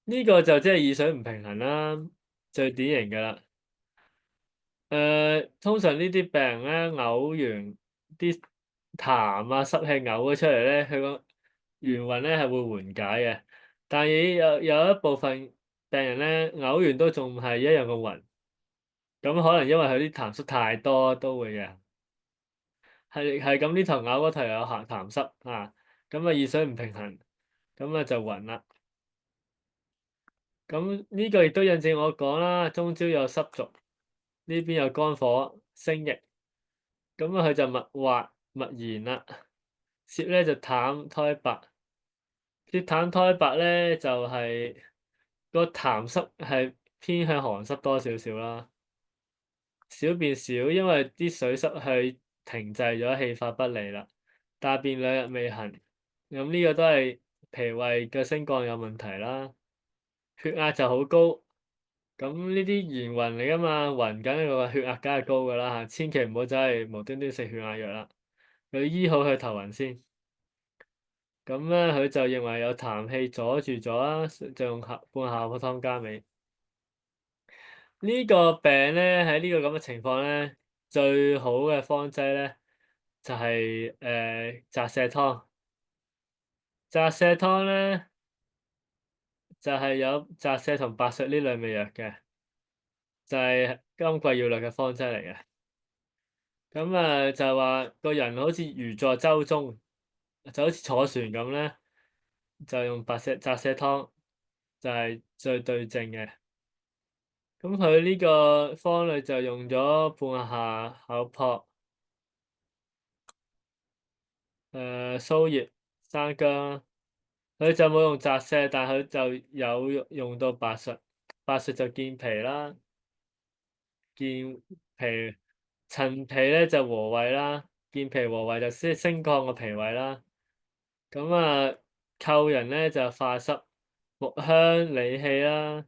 呢個就即係耳水唔平衡啦，最典型㗎啦。通常呢啲病人咧嘔完啲痰濕氣嘔咗出嚟咧，佢個元運咧係會緩解嘅，但係有一部分病人咧嘔完都仲係一樣咁暈。咁可能因為佢啲痰濕太多都會嘅，係咁呢頭咬嗰頭有痰濕耳水唔平衡，咁就暈啦。咁呢個亦都印證我講啦，中焦有濕濁，呢邊有肝火升逆，佢就脈滑脈弦啦，舌咧就淡苔白，舌淡苔白咧就係個痰濕係偏向寒濕多少少啦。小便少，因為啲水濕去停滯咗，氣化不利啦。大便兩日未行，咁呢個都係脾胃嘅升降有問題啦。血壓就好高，咁呢啲元暈嚟噶嘛，暈緊個血壓梗係高噶啦千祈唔好真係無端端食血壓藥啦，要醫好佢頭暈先。咁咧佢就認為有痰氣阻住咗啦，就用半夏普湯加味。呢個病咧喺呢個咁嘅情況咧，最好嘅方劑咧就係澤瀉湯。澤瀉湯咧就係有澤瀉同白術呢兩味藥嘅，就係金匱要略嘅方劑嚟嘅。咁啊就話個人好似如坐舟中，就好似坐船咁咧，就用澤瀉湯就係最對症嘅。咁佢呢個方裏就用咗半夏、厚朴、蘇葉、生薑，佢就冇用澤瀉，但佢就有用到白術。白術就健脾啦，健脾陳皮咧就和胃啦，健脾和胃就升降個脾胃啦。咁啊，扣人咧就化濕，木香理氣啦。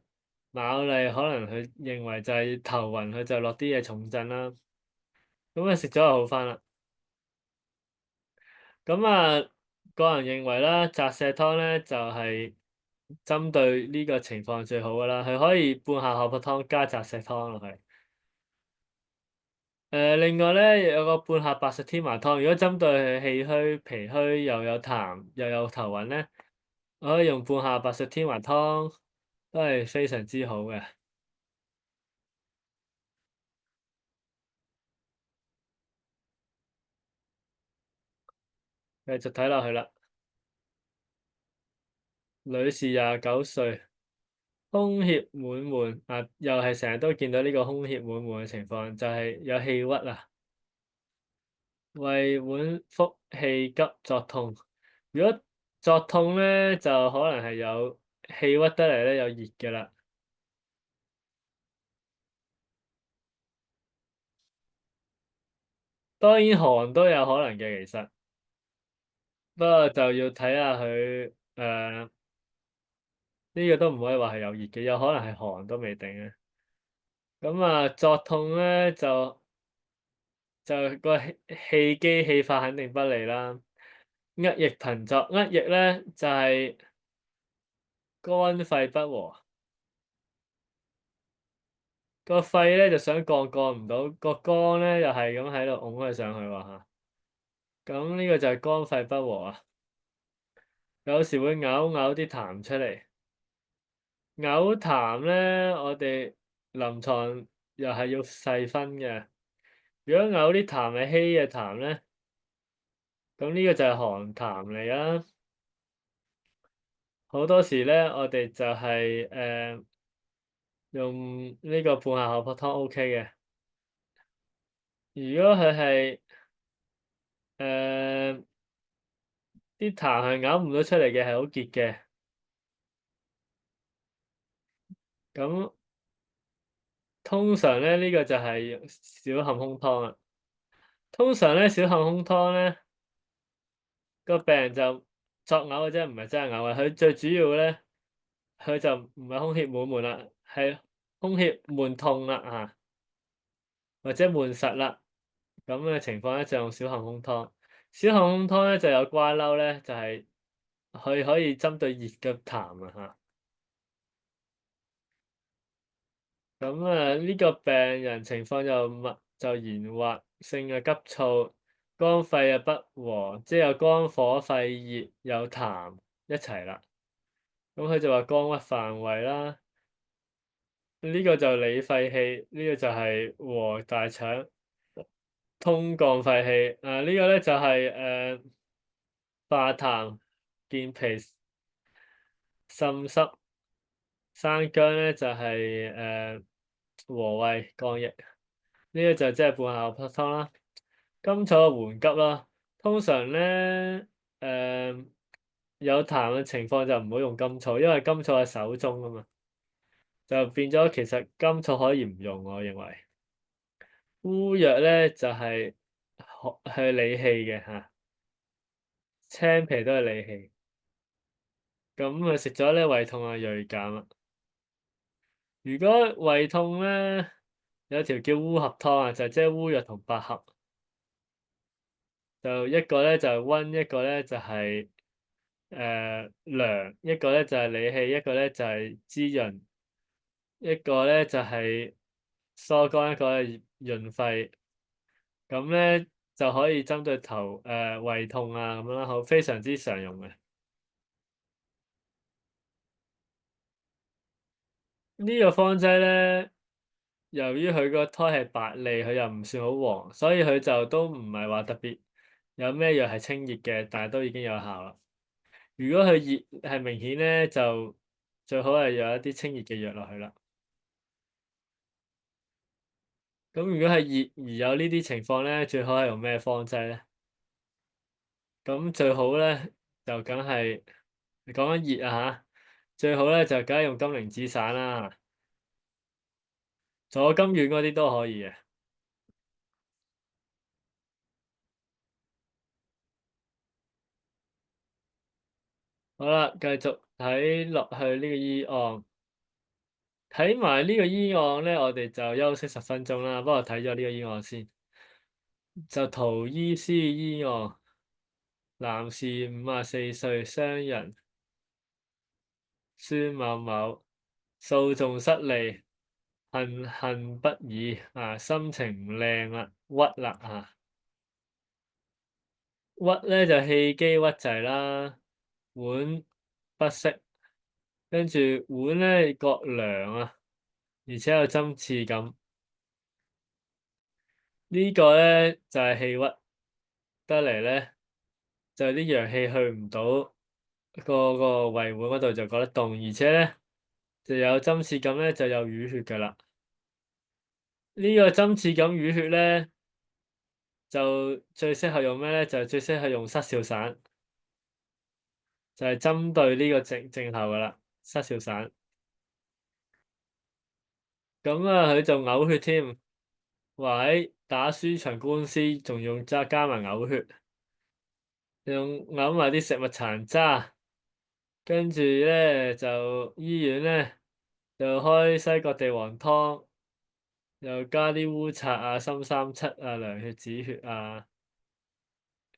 牡蠣可能佢認為就係頭暈，佢就落啲嘢重鎮啦。咁啊食咗就好返啦。咁啊，個人認為啦，澤瀉湯咧就係針對呢個情況最好噶啦，佢可以半夏厚朴湯加澤瀉湯落去。另外咧有個半夏白術天麻湯，如果針對氣虛、脾虛又有痰又有頭暈咧，我可以用半夏白術天麻湯，都係非常之好嘅。繼續睇落去啦，女士29歲，胸脅滿悶啊，又係成日都見到呢個胸脅滿悶嘅情況，就係有氣鬱啊。胃脘腹氣急作痛，如果作痛咧，就可能係有氣鬱得嚟咧，有熱嘅啦。當然寒都有可能嘅，其實不過就要睇下佢呢個都唔可以話係有熱嘅，有可能係寒都未定嘅。咁啊，作痛咧就個氣機氣化肯定不利啦。噏液頻作，噏液咧就係肝肺不和。個肺咧就想降唔到，個肝咧又係咁喺度拱佢上去喎嚇。咁呢個就係肝肺不和啊，有時會嘔啲痰出嚟。嘔痰咧，我哋臨床又係要細分嘅。如果嘔啲痰係稀嘅痰咧，咁呢個就係寒痰嚟啦。好多時咧，我哋就係用呢個半夏厚朴湯 OK 嘅。如果佢係誒啲痰係嘔唔到出嚟嘅，係好結嘅。咁通常咧，呢個就係小陷胸湯啦。通常咧，小陷胸湯咧，個病人就作嘔嘅啫，唔係真係嘔啊。佢最主要咧，佢就唔係胸脅滿悶啦，係胸脅悶痛啦嚇，或者悶實啦。咁嘅情況咧，就用小陷胸湯。小陷胸湯咧就有瓜溜咧，就係佢可以針對熱嘅痰啊嚇。咁啊，呢個病人情況就延滑性嘅急躁，肝肺不和，即係有肝火肺熱有痰一齊啦。咁佢就話肝鬱犯胃啦，呢個就理肺氣，呢個就係和大腸通降肺氣。呢個咧就係化痰健脾滲濕，生薑咧就係和胃降液。呢個就即係半夏厚朴湯啦。甘草緩急啦，通常咧有痰嘅情況就唔好用甘草，因為甘草係手中啊嘛，就變咗其實甘草可以唔用，我認為。烏藥咧就係去理氣嘅嚇，青皮都係理氣。咁佢食咗咧胃痛啊鋭減啦。如果胃痛咧，有條叫烏合湯啊，就即係烏藥同百合。就一個咧就係溫，一個咧就係涼，一個咧就係理氣，一個咧就係滋潤，一個咧就係疏肝一個潤肺，咁咧就可以針對胃痛啊咁樣啦，好非常之常用嘅。呢個方劑咧，由於佢個胎係白脷，佢又唔算好黃，所以佢就都唔係話特別有咩藥係清熱嘅，但係都已經有效啦。如果佢熱係明顯咧，就最好係有一啲清熱嘅藥落去啦。咁如果係熱而有呢啲情況咧，最好係用咩方劑咧？咁最好咧就梗係你講緊熱啊嚇，最好咧就梗係用金鈴子散啦，左金丸嗰啲都可以嘅。好啦，繼續睇落去呢個醫案，睇埋呢個醫案咧，我哋就休息10分鐘啦。幫我睇咗呢個醫案先，就陶醫師醫案，男士54歲，商人，孫某某，訴訟失利，恨不已啊，心情唔靚啦，鬱啦啊，鬱咧就氣機鬱滯啦，腕不適，跟住腕咧覺涼啊，而且有針刺感。呢個咧就係氣鬱得嚟咧，就啲陽氣去唔到個胃碗嗰度，就覺得凍，而且咧就有針刺感咧，就有淤血㗎啦。呢個針刺感淤血咧，就最適合用咩咧？就最適合用失笑散，就係針對呢個症候㗎啦，失笑散。咁啊，佢仲嘔血添，話喺打輸場官司，仲要加埋嘔血，仲嘔埋啲食物殘渣。跟住咧就醫院咧就開西葛地黃湯，又加啲烏賊啊、參三七啊、涼血止血啊，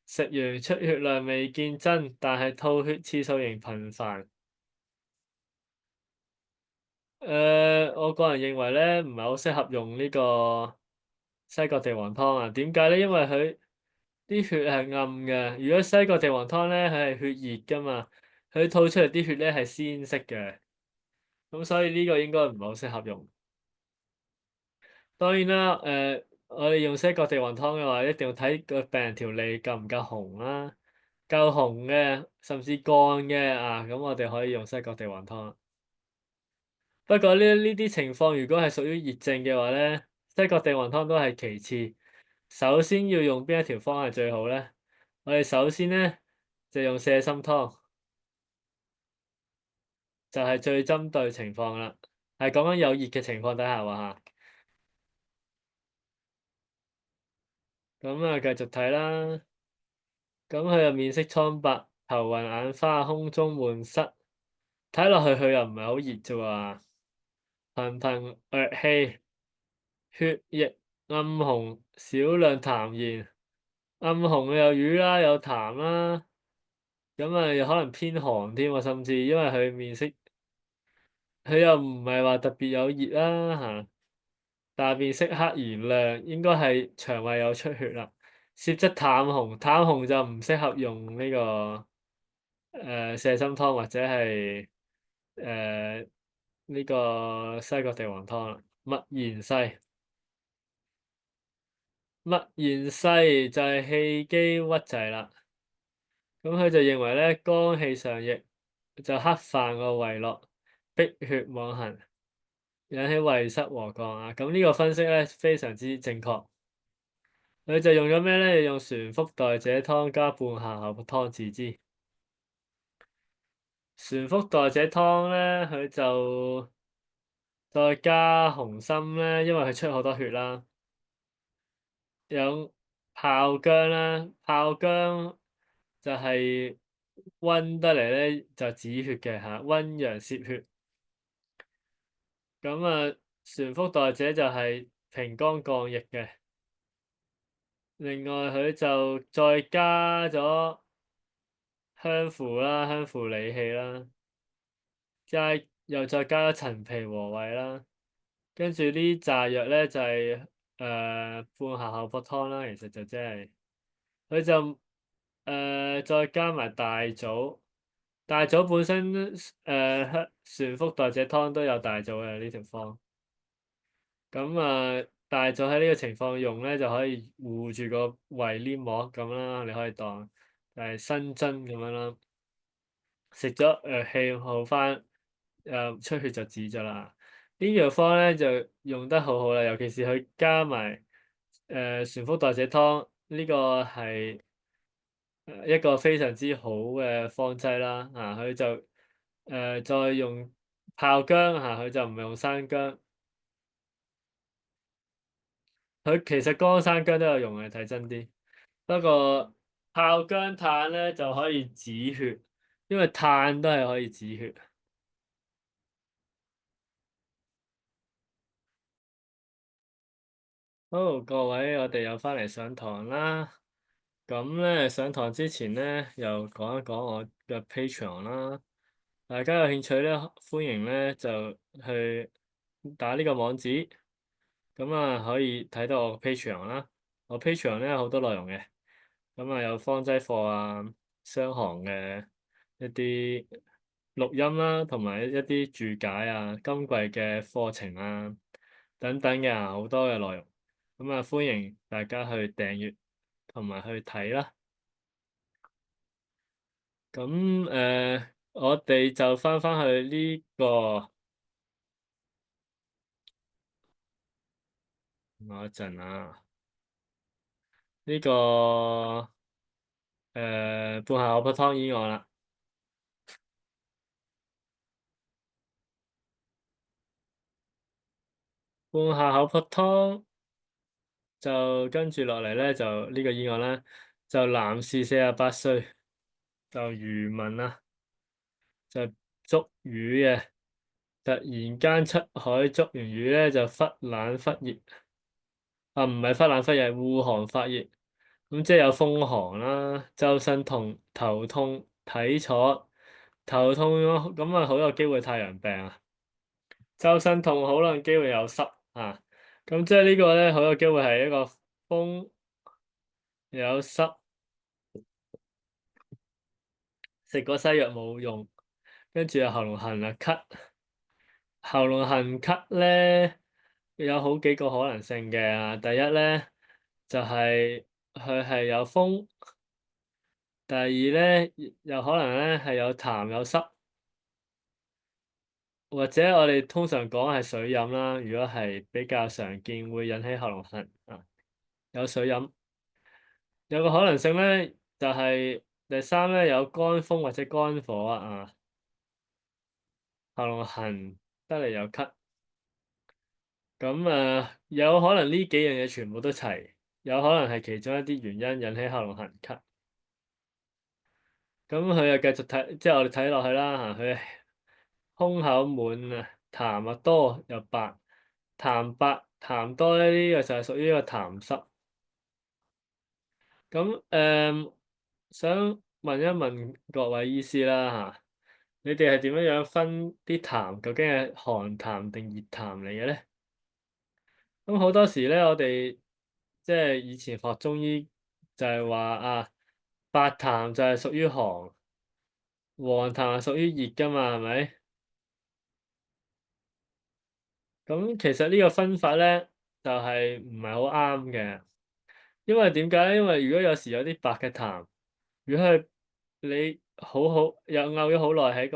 食完出血量未見增，但係吐血次數仍頻繁。我個人認為咧唔係好適合用呢個西葛地黃湯啊。點解咧？因為佢啲血係暗嘅，如果西葛地黃湯咧佢係血熱㗎嘛，佢吐出嚟啲血咧係鮮色嘅。咁所以呢個應該唔係好適合用。當然啦，我哋用西葛地黃湯嘅話，一定要睇個病人條脷夠唔夠紅啦，夠紅嘅，甚至乾嘅啊，咁我哋可以用西葛地黃湯。不過呢啲情況，如果係屬於熱症嘅話咧，西葛地黃湯都係其次。首先要用邊一條方係最好咧？我哋首先咧就用瀉心湯，就係最針對情況啦，係講緊有熱嘅情況底下喎嚇。咁啊，繼續睇啦。咁佢又面色蒼白、頭暈眼花、胸中悶塞，睇落去佢又唔係好熱啫喎，頻頻噯氣，血液暗紅，少量痰涎，暗紅有瘀啦，有痰啦，咁啊又可能偏寒添喎，甚至因為佢面色，佢又唔係話特別有熱啦嚇，但係面色黑而亮，應該係腸胃有出血啦，涉質淡紅，淡紅就唔適合用呢個。瀉心湯或者係呢個西葛地黃湯啦，麥賢細，麥賢細就係氣機鬱滯啦。咁佢就認為咧，肝氣上逆，就黑泛個胃絡，逼血妄行，引起胃塞和降啊。咁呢個分析咧非常之正確。佢就用咗咩咧？用旋腹代謝湯加半夏侯湯治之。旋腹代謝湯咧，佢就再加紅參咧，因為佢出好多血啦。有炮薑啦，炮薑就係溫得嚟咧就止血嘅嚇，溫陽泄血。咁啊，旋腹代謝就係平肝降逆嘅。另外佢就再加咗香附啦，香附理氣啦，又再加咗陳皮和胃啦。跟住呢炸藥咧就係、半夏口服湯啦，其實就即係佢就再加埋大棗，大棗本身旋風代謝湯都有大棗嘅呢條方。咁大棗喺呢個情況用咧就可以護住個胃黏膜咁啦，你可以當係生津咁樣啦。食咗氣好翻，出血就止咗啦。呢藥方咧就用得好好啦，尤其是佢加埋旋風代謝湯，呢個係一個非常之好嘅方劑啦。佢就再用炮薑佢就唔係用生薑，佢其實乾生薑都有用嘅，睇真啲。不過炮薑炭咧就可以止血，因為炭都係可以止血。好，各位，我哋又翻嚟上堂啦。咁咧，上堂之前咧，又講一講我嘅 Patreon 啦。大家有興趣咧，歡迎咧就去打呢個網址，咁可以睇到我 Patreon 啦。我 Patreon 咧有好多內容嘅，咁有方劑課啊、雙行嘅一啲錄音啦，同埋一啲注解啊、今季嘅課程啊等等嘅好多嘅內容。咁歡迎大家去訂閱同埋去睇啦。咁我哋就翻去呢個我一陣啊，呢個半夏口卜湯醫案啦。半夏口卜湯就跟住落嚟咧，就呢個醫案啦，就男士48歲，就漁民啦，就捉魚嘅，突然間出海捉完魚咧，就忽冷忽熱，唔係忽冷忽熱，係惡寒發熱。咁即係有風寒啦，周身痛、頭痛、體楚、頭痛咁好有機會太陽病啊。周身痛好有機會有濕啊。咁即係呢個咧好有機會係一個風有濕，食過西藥冇用，跟住又喉嚨痕啊咳。喉嚨痕咳咧有好幾個可能性嘅。第一咧就係佢係有風，第二咧有可能咧係有痰有濕。或者我哋通常講係水飲啦，如果係比較常見會引起喉嚨痕有水飲。有個可能性咧，就係第三咧有乾風或者乾火喉嚨痕得嚟又咳。咁有可能呢幾樣嘢全部都齊，有可能係其中一啲原因引起喉嚨痕咳。咁佢又繼續睇，即係我哋睇落去啦佢胸口滿痰多又白，痰白痰多咧，呢個就係屬於一個痰濕。咁想問一問各位醫師啦你哋係點樣樣分啲痰究竟係寒痰定熱痰嚟嘅咧？咁好多時咧，我哋即係以前學中醫就係話白痰就係屬於寒，黃痰係屬於熱㗎嘛，係咪？咁其實呢個分法咧就係唔係好啱嘅，因為點解咧？因為如果有時有啲白嘅痰，如果係你好又漚咗好耐喺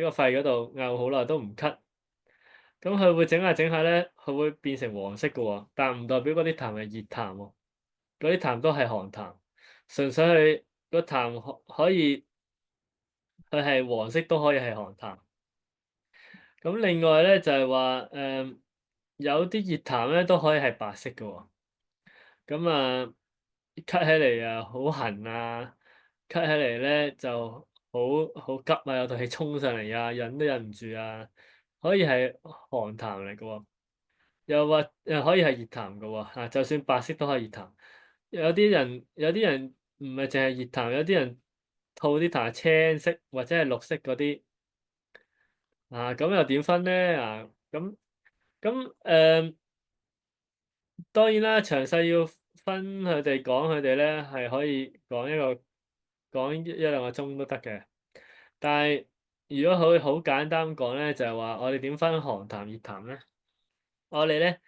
個肺嗰度漚好耐都唔咳，咁佢會整下整下咧，佢會變成黃色嘅喎，但唔代表嗰啲痰係熱痰喎，嗰啲痰都係寒痰，純粹係個痰可以佢係黃色都可以係寒痰。咁另外咧就係話有啲熱痰咧都可以係白色嘅喎。咁咳起嚟好痕咳起嚟咧就好急有道氣衝上嚟忍都忍唔住可以係寒痰嚟嘅喎，又可以係熱痰嘅喎就算白色都可以熱痰。有啲人唔係淨係熱痰，有啲人吐啲痰係青色或者係綠色嗰啲咁又點分咧咁咁當然啦，詳細要分佢哋講佢哋咧，係可以講一兩個鐘都得嘅。但係如果可以好簡單咁講咧，就係話我哋點分寒談熱談咧？我哋咧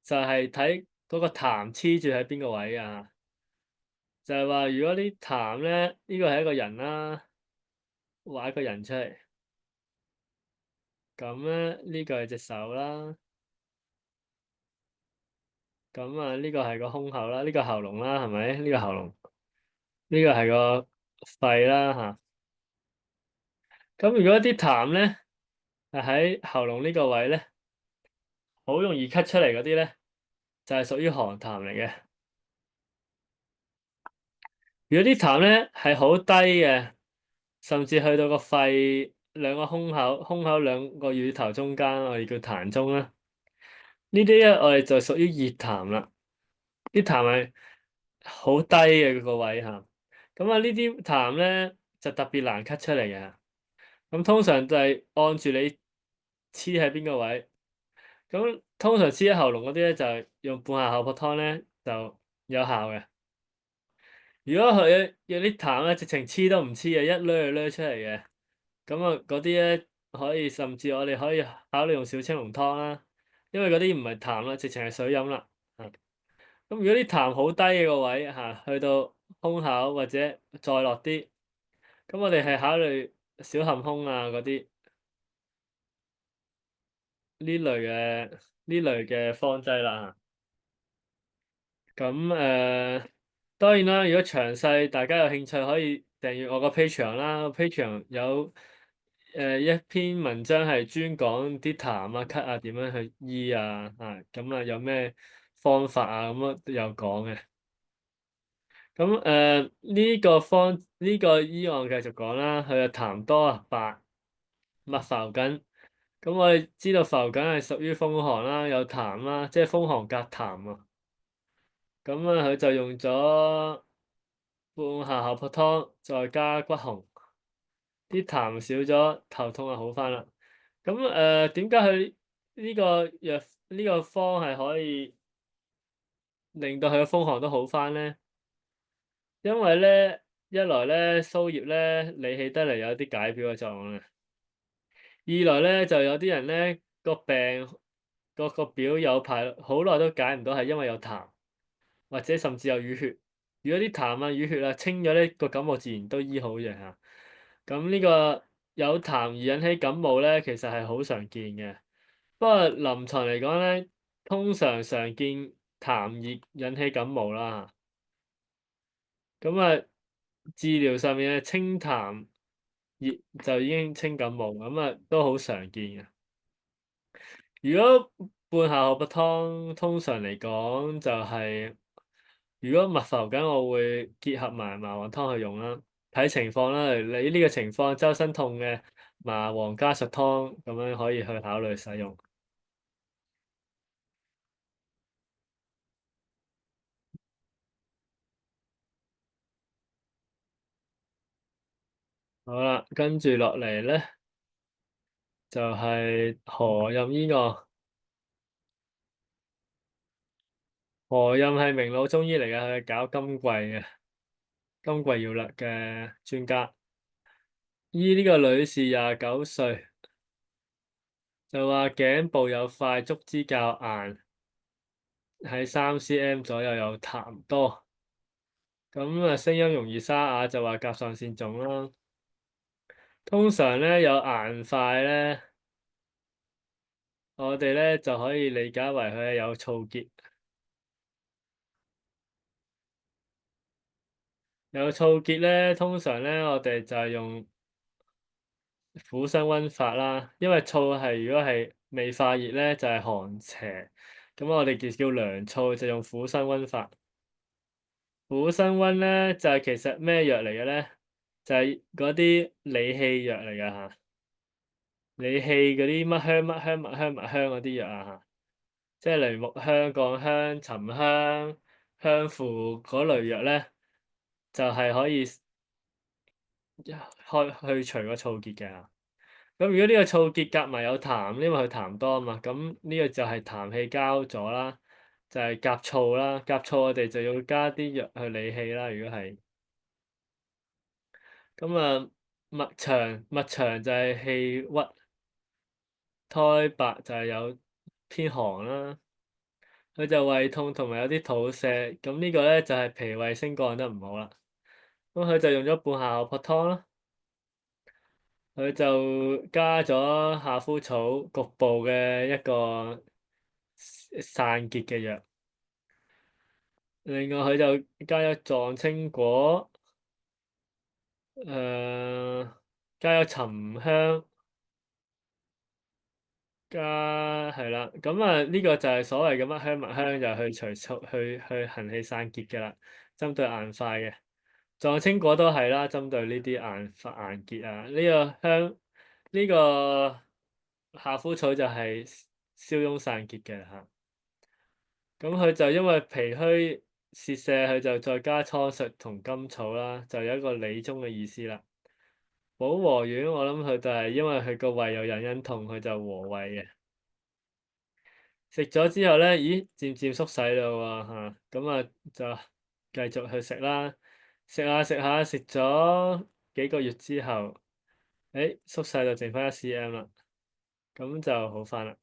就係睇嗰個談黐住喺邊個位啊，就係話如果啲談咧，呢個係一個人啦，畫一個人出嚟，咁咧呢個係隻手啦，咁啊呢個係個胸口啦，呢個喉嚨啦，係咪？呢個喉嚨，呢個係個肺啦嚇。咁如果啲痰咧係喺喉嚨呢個位咧，好容易咳出嚟嗰啲咧，就係屬於寒痰嚟嘅。如果啲痰咧係好低嘅，甚至去到個肺兩個胸口兩個乳頭中間，我哋叫痰中啦。呢啲咧我哋就屬於熱痰啦。啲痰係好低嘅個位嚇，咁啊呢啲痰咧就特別難咳出嚟嘅。咁通常就係按住你黐喺邊個位。咁通常黐喺喉嚨嗰啲咧，就係用半夏口服湯咧就有效嘅。如果佢有啲痰咧，直情黐都唔黐嘅，一攣就攣出嚟嘅，咁啊嗰啲咧可以甚至我哋可以考慮用小青龍湯啦，因為嗰啲唔係痰啦，直情係水飲啦。啊，咁如果啲痰好低嘅個位嚇，去到胸口或者再落啲，咁我哋係考慮小含胸啊嗰啲呢類嘅方劑啦。咁當然啦，如果詳細大家有興趣，可以訂閱我個 Patreon 啦。Patreon 有一篇文章係專講啲痰啊、咳啊點樣去醫啊，咁啊有咩方法啊，咁啊都有講嘅。咁呢個醫案繼續講啦，佢就痰多啊，白，脈浮緊。咁我哋知道浮緊係屬於風寒啦，有痰啦，即係風寒隔痰啊。咁啊，佢就用咗半夏厚朴湯，再加骨紅，啲痰少咗，頭痛就好返啦。咁點解佢呢個藥呢個方係可以令到佢嘅風寒都好返咧？因為咧，一來咧蘇葉咧理氣得嚟有啲解表嘅作用啊，二來咧就有啲人咧個病個表有排好耐都解唔到，係因為有痰。或者甚至有淤血，如果啲痰啊、淤血啊清咗咧，個感冒自然都醫好嘅嚇。咁呢個有痰而引起感冒咧，其實係好常見嘅。不過臨床嚟講咧，通常常見痰熱引起感冒啦。咁啊，治療上面嘅清痰熱就已經清感冒，咁啊都好常見嘅。如果半夏厚朴湯通常嚟講就係、如果脈浮緊，我會結合埋麻黃湯去用啦，睇情況啦。你呢個情況周身痛嘅麻黃加術湯咁樣可以去考慮使用。好啦，跟住落嚟咧就係何任醫案。何任係名老中醫嚟嘅，佢係搞金匱嘅，金匱要略嘅專家。醫呢個女士29歲，就話頸部有塊竹枝較硬，喺3cm 左右有痰多。咁啊，聲音容易沙啞，就話甲狀腺腫啦。通常咧有硬塊咧，我哋咧就可以理解為佢係有燥結。有燥結咧，通常咧我哋就係用苦辛溫法啦。因為燥係如果係未化熱咧，就係寒邪。咁我哋叫涼燥，就用苦辛溫法。苦辛溫咧就係其實咩藥嚟嘅咧？就係嗰啲理氣藥嚟㗎嚇。理氣嗰啲乜香乜香麥香麥香嗰啲藥啊嚇，即係例如木香、降香、沉香、香附嗰類藥咧，就係可以去除個燥結嘅嚇。咁如果呢個醋結夾埋有痰，因為佢痰多啊嘛，咁呢個就係痰氣膠咗啦，就係甲醋啦。甲醋我哋就要加啲藥去理氣啦。如果係咁啊，脈長就係氣鬱，苔白就係有偏寒啦。佢就胃痛同埋有啲肚瀉，咁呢個咧就係脾胃升降得唔好啦。咁佢就用咗半夏厚朴湯啦，佢就加咗夏枯草局部嘅一個散結嘅藥，另外佢就加咗藏青果，誒、加咗沉香，係啦，咁啊呢個就係所謂嘅乜香麥香，就係去除臭去行氣散結嘅啦，針對硬塊嘅。藏青果都係啦，針對呢啲硬結啊。呢個香呢個夏枯草就係消痈散結嘅嚇。咁佢就因為脾虛泄瀉，佢就再加蒼術同甘草啦，就有一個理中嘅意思啦。保和丸我諗佢就係因為佢個胃有隱隱痛，佢就和胃嘅。食咗之後咧，咦，漸漸縮細啦喎嚇，咁啊就繼續去食啦。食下食下，食咗幾個月之後，誒縮細到剩翻1cm啦，咁就好翻啦。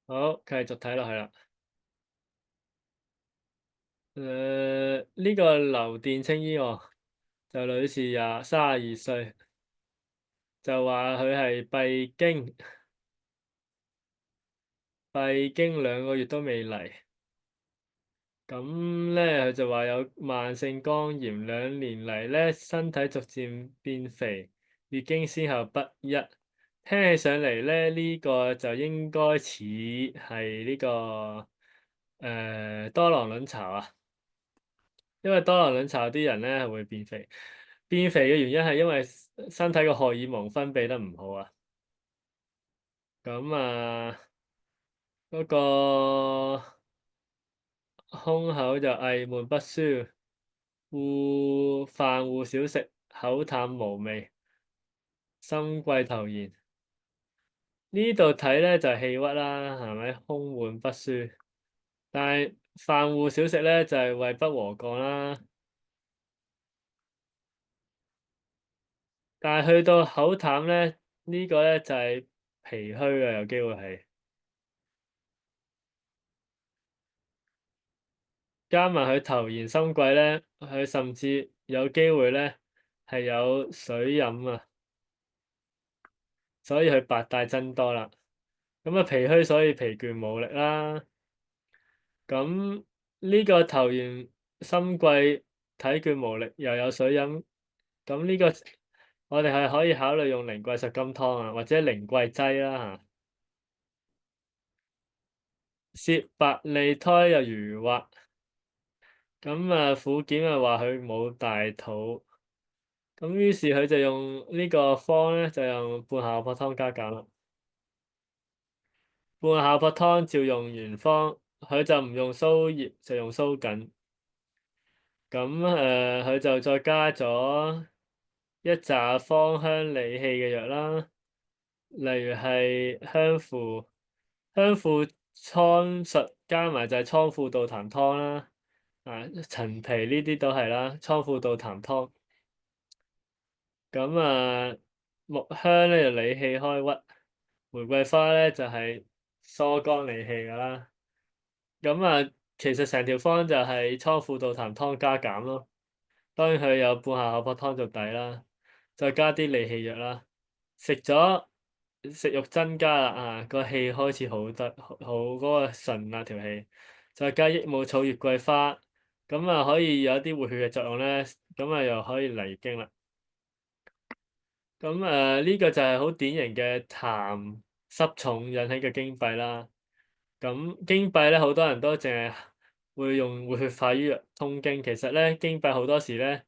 好，繼續睇落去啦。呢個劉殿青衣喎，就女士32歲，就話佢係閉經2個月都未嚟。咁咧，佢就話有慢性肝炎2年嚟咧，身體逐漸變肥，月經先後不一。聽起上嚟咧，呢個就應該似係呢個多囊卵巢啊，因為多囊卵巢啲人咧係會變肥，變肥嘅原因係因為身體個荷爾蒙分泌得唔好啊。咁啊，嗰個胸口就翳悶不舒。飯後少食，口淡無味，心悸頭眩。呢度睇咧就係氣鬱啦，係咪？胸悶不舒，但係飯後少食咧就係胃不和降啦。但係去到口淡咧，呢個咧就係脾虛嘅，有機會係加埋佢頭眩心悸咧，佢甚至有機會咧係有水飲啊，所以佢白帶增多啦。咁啊脾虛，所以疲倦無力啦。咁呢個頭眩心悸、體倦無力，又有水飲，咁呢個我哋係可以考慮用苓桂實甘湯啊，或者苓桂劑啦嚇。攝白脷苔又如滑，咁啊婦檢啊話佢冇大肚，咁於是佢就用呢個方咧，就用半夏泡湯加減啦。半夏泡湯照用原方，佢就唔用蘇葉，就用蘇緊。咁佢就再加咗一紮芳香理氣嘅藥啦，例如係香附、蒼術加埋就係蒼附杜痰湯啦，陳皮呢啲都係啦，蒼附杜痰湯。咁木香咧就理氣開鬱，玫瑰花咧就係疏肝理氣㗎啦。咁其實成條方就係蒼附杜痰湯加減咯。當然佢有半夏厚朴湯做底啦，再加啲理氣藥啦，食咗食慾增加啦，個氣開始好得好嗰個順啦條氣，再加益母草、月桂花，咁可以有啲活血嘅作用咧，咁又可以嚟經啦。咁呢個就係好典型嘅痰濕重引起嘅經閉啦。咁經閉咧，好多人都淨係會用活血化瘀藥通經，其實咧經閉好多時咧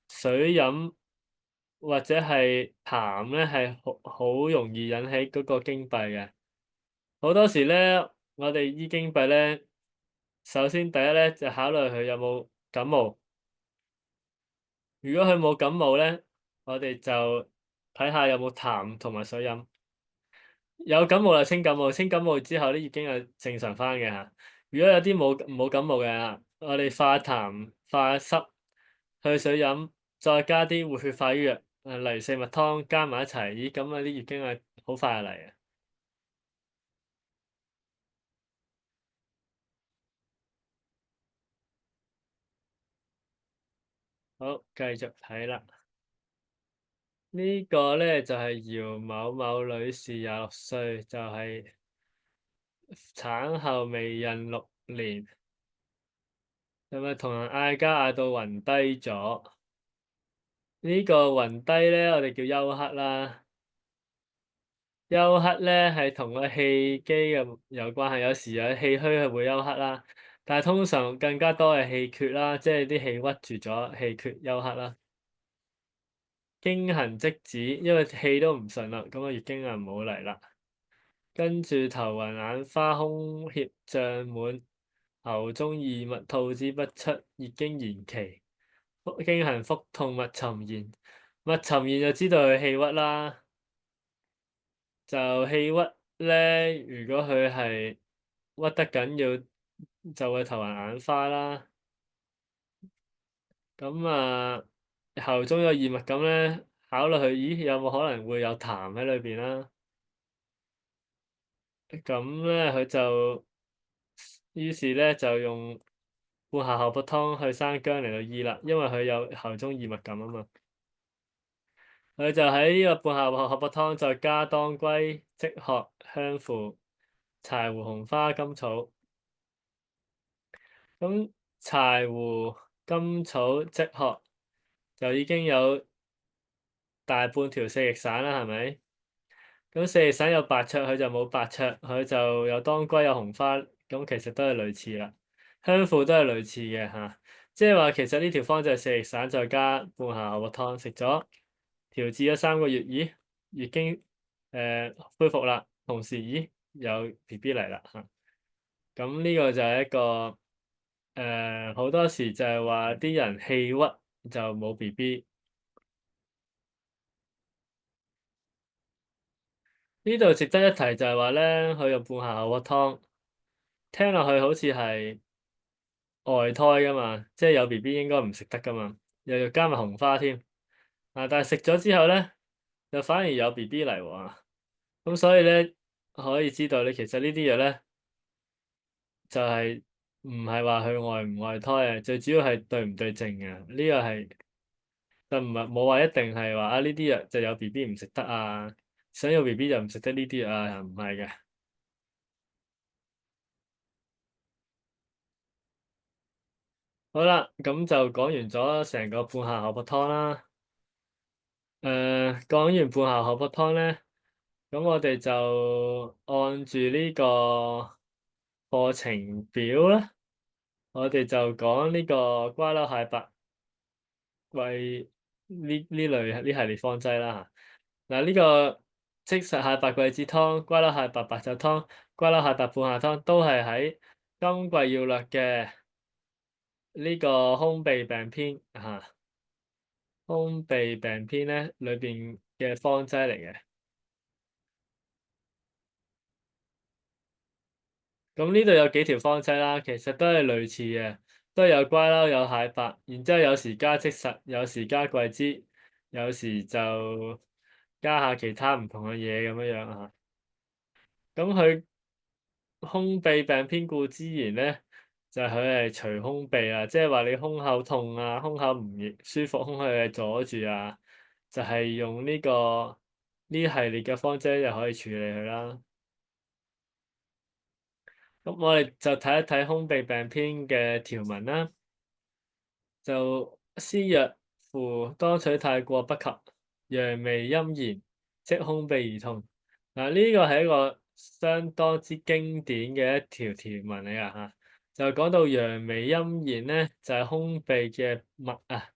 水飲或者係痰咧係好容易引起嗰個經閉嘅。好多時咧，我哋醫經費咧，首先第一咧就考慮佢有冇感冒。如果佢冇感冒咧，我哋就睇下有冇痰同埋水飲。有感冒就清感冒，清感冒之後咧已經係正常翻嘅嚇。如果有啲冇感冒嘅啊，我哋化痰、化濕、去水飲，再加啲活血化瘀藥，例如四物湯加埋一齊，咦咁啊啲月經係好快就嚟嘅。好，繼續睇啦。呢個咧就係姚某某女士，26歲，就係產後未孕6年，係咪同人嗌交嗌到暈低咗？呢個暈低咧，我哋叫休克啦。休克咧係同個氣機有關係，有時有氣虛係會休克啦，但係通常更加多係氣缺啦，即係啲氣屈住咗，氣缺休克啦。經行即止，因為氣都唔順啦，咁個月經就唔好嚟啦。跟住頭暈眼花、胸脅脹滿、喉中異物吐之不出、月經延期、經行腹痛、密沉延。密沉延就知道佢氣鬱啦。就氣鬱咧，如果佢係鬱得緊要，就會頭暈眼花啦。咁啊，喉中有異物咁咧，考慮佢，咦有冇可能會有痰喺裏邊啦？咁咧佢就於是咧就用半夏荷葉湯去生薑嚟到醫啦，因為佢有喉中異物感啊嘛。佢就喺呢個半夏荷葉湯再加當歸、積殼、香附、柴胡、紅花、甘草。咁柴胡、甘草、積殼就已經有大半條四翼散啦，係咪？咁四翼散有白芍，佢就冇白芍，佢就有當歸有紅花，咁其實都係類似啦。香附都係類似嘅嚇，即係話其實呢條方就係四翼散再加半夏荷葉湯，食咗調治咗3個月，咦月經恢復啦，同時咦有 BB 嚟啦嚇，咁呢個就係一個好多時就係話啲人氣鬱就冇 BB。呢度值得一提就係話咧，佢用半夏荷葉湯，聽落去好似係外胎噶嘛，即係有 BB 應該唔食得噶嘛，又要加埋紅花添，但係食咗之後咧，就反而有 BB 嚟喎，咁所以咧可以知道你其實呢啲藥咧就係唔係話佢外唔外胎啊，最主要係對唔對症啊，呢個係就唔係冇話一定係話啊呢啲藥就有 BB 唔食得啊，想要 BB 就唔食得呢啲藥啊，唔係嘅。好啦，咁就講完咗成個半夏荷葉湯啦。講完半夏荷葉湯咧，咁我哋就按住呢個課程表啦，我哋就講呢個瓜蒌蟹白桂呢系列方劑啦嚇。嗱，呢個即食蟹白桂枝湯、瓜蒌蟹白白酒湯、瓜蒌蟹白半夏湯都係喺《金匱要略》嘅呢個胸痹病篇嚇。胸痹病篇咧裏邊嘅方劑嚟嘅，咁呢度有幾條方劑啦，其實都係類似嘅，都有瓜撈有蟹白，然之後有時加即食，有時加桂枝，有時就加下其他唔同嘅嘢咁樣樣啊。咁佢胸痹病篇故之然咧，就係佢係除胸痹啊，即係話你胸口痛啊，胸口唔舒服，胸口係阻住啊，就係用呢系列嘅方劑就可以處理佢啦。咁我哋就睇一睇胸痹病篇嘅條文啦。就施藥夫當取太過不及，陽微陰炎，即胸痹而痛。嗱，呢個係一個相當之經典嘅一條條文嚟㗎嚇。就講到陽微陰炎咧，就係胸痹嘅脈啊。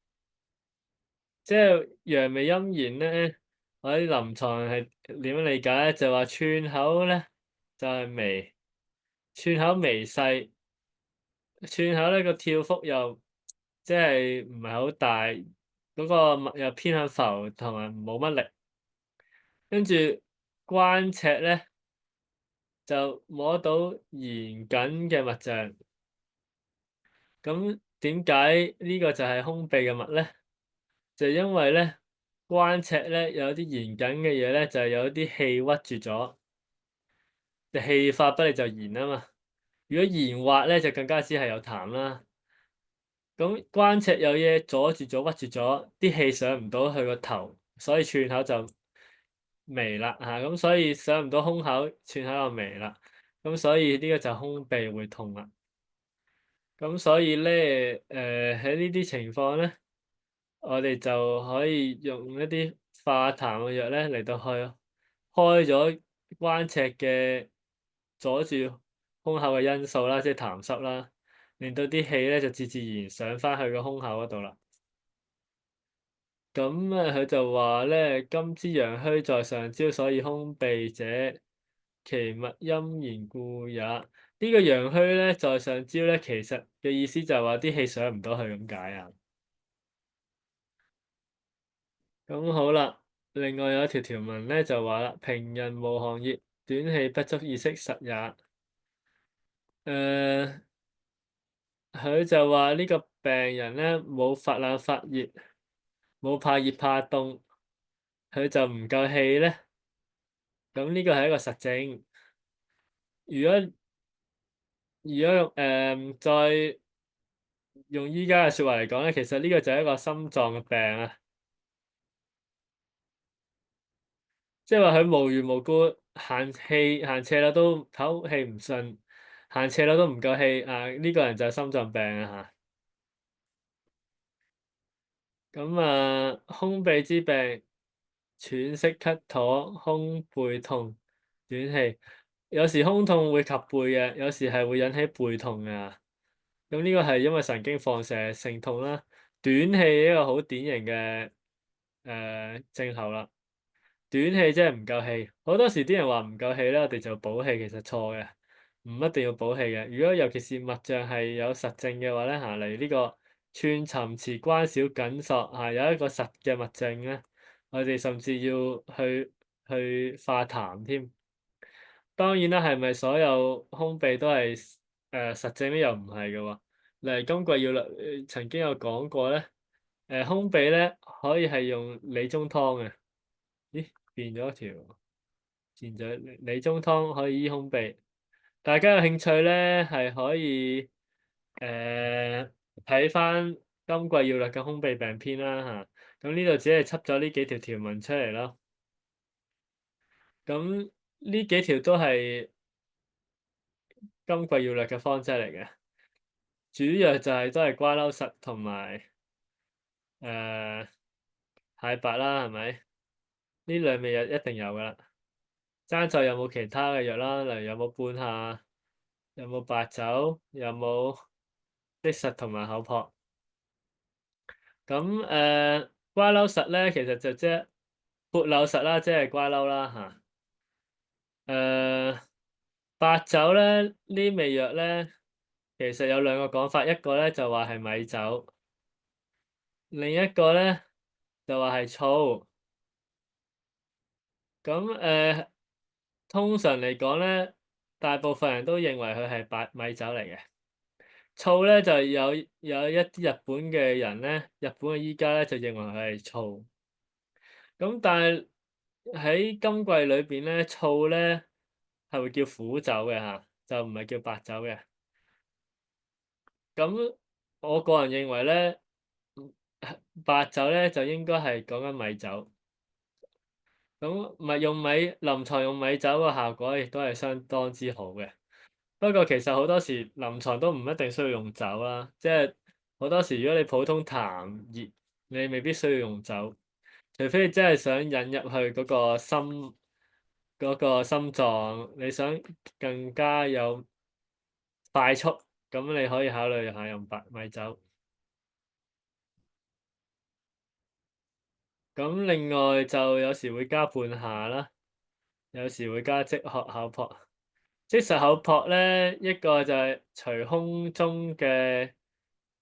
即係陽微陰炎咧，我啲臨床係點樣理解咧？就話串口咧。就係微，串口微細，串口呢個跳幅又即係唔係好大，嗰個麥又偏向浮同埋冇乜力，跟住關尺咧就摸到嚴謹嘅物象。咁點解呢個就係胸秘嘅物咧？就因為咧關尺咧有啲嚴謹嘅嘢咧，就係有啲氣屈住咗，就氣發不利就嚴啊嘛。如果嚴滑咧，就更加之係有痰啦。咁關尺有嘢阻住咗、屈住咗，啲氣上唔到去個頭，所以串口就微啦嚇。咁所以上唔到胸口，串口又微啦。咁所以呢個就胸秘會痛啦。咁所以咧，喺呢啲情況咧，我哋就可以用一啲化痰嘅藥咧嚟到去開咗關尺嘅阻住胸口嘅因素啦，即係痰濕啦，令到啲氣咧就自自然上翻去個胸口嗰度啦。咁佢就話咧，金之陽虛在上焦，所以胸秘者，其物陰然故也。呢個陽虛咧在上焦咧，其實嘅意思就係話啲氣上唔到去咁解啊。咁好啦，另外有一條條文咧就話啦，平人無寒熱，短氣不足以息實也。誒、佢就話呢個病人咧冇發冷發熱，冇怕熱怕凍，佢就唔夠氣咧。咁呢個係一個實證。如果用再用依家嘅説話嚟講咧，其實呢個就係一個心臟嘅病啊，即係話佢無緣無故行斜路都唞氣唔順，行斜路都唔夠氣啊！呢個人就係心臟病啊嚇。咁啊，胸秘之病，喘息咳唾，胸背痛，短氣。有時胸痛會及背嘅，有時係會引起背痛嘅。咁呢個係因為神經放射性痛啦，短氣一個好典型嘅症候啦。短氣即係唔夠氣，好多時啲人話唔夠氣咧，我哋就補氣，其實錯嘅，唔一定要補氣嘅。如果尤其是脈象係有實證嘅話咧，嚟呢個寸沉遲關少緊索有一個實嘅脈象咧，我哋甚至要去化痰添。當然啦，係咪所有胸秘都係實證咧？又唔係嘅喎。例如金匱要略曾經有講過咧，胸秘咧可以係用理中湯嘅。咦，變咗條，變咗理中湯可以醫胸秘。大家有興趣咧，係可以睇翻《金匱要略》嘅胸秘病篇啦嚇。咁呢度只係輯咗呢幾條條文出嚟咯。咁呢幾條都係《金匱要略》嘅方劑嚟嘅，主藥就係都係瓜蔞實同埋誒蟹白啦，係咪？呢兩味藥一定有噶啦。爭在有冇其他嘅藥啦，例如有冇半夏，有冇白酒，有冇的實同埋厚朴。咁瓜蔞實咧，其實就即係潑漏實啦，即係瓜蔞啦嚇。白酒咧，呢味藥咧，其實有兩個講法，一個咧就話係米酒，另一個咧就話係醋。咁通常嚟講咧，大部分人都認為佢係白米酒嚟嘅。醋咧就有一啲日本嘅人咧，日本嘅醫家咧就認為佢係醋。咁但係喺金匱裏邊咧，醋咧係會叫苦酒嘅嚇，就唔係叫白酒嘅。咁我個人認為咧，白酒咧就應該係講緊米酒。咁臨床用米酒個效果亦都係相當之好嘅。不過其實好多時臨床都唔一定需要用酒啦，即係好多時如果你普通痰熱，你未必需要用酒，除非你真係想引入去嗰個心臟，你想更加有快速，咁你可以考慮下用白米酒。咁另外就有時會加半夏啦，有時會加積殼、厚朴。即實口撲咧，一個就係隨空中嘅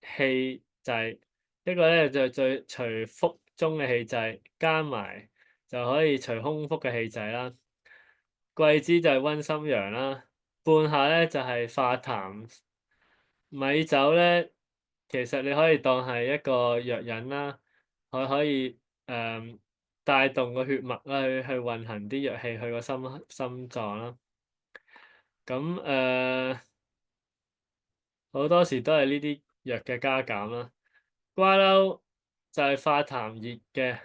氣掣，一個咧就隨腹中嘅氣掣，加埋就可以隨空腹嘅氣掣啦。桂枝就係溫心陽啦，半夏咧就係化痰。米酒咧，其實你可以當係一個藥引啦，佢可以帶動個血脈啦，去運行啲藥氣去個心臟啦。咁好多時都係呢啲藥嘅加減啦。瓜嬲就係化痰熱嘅，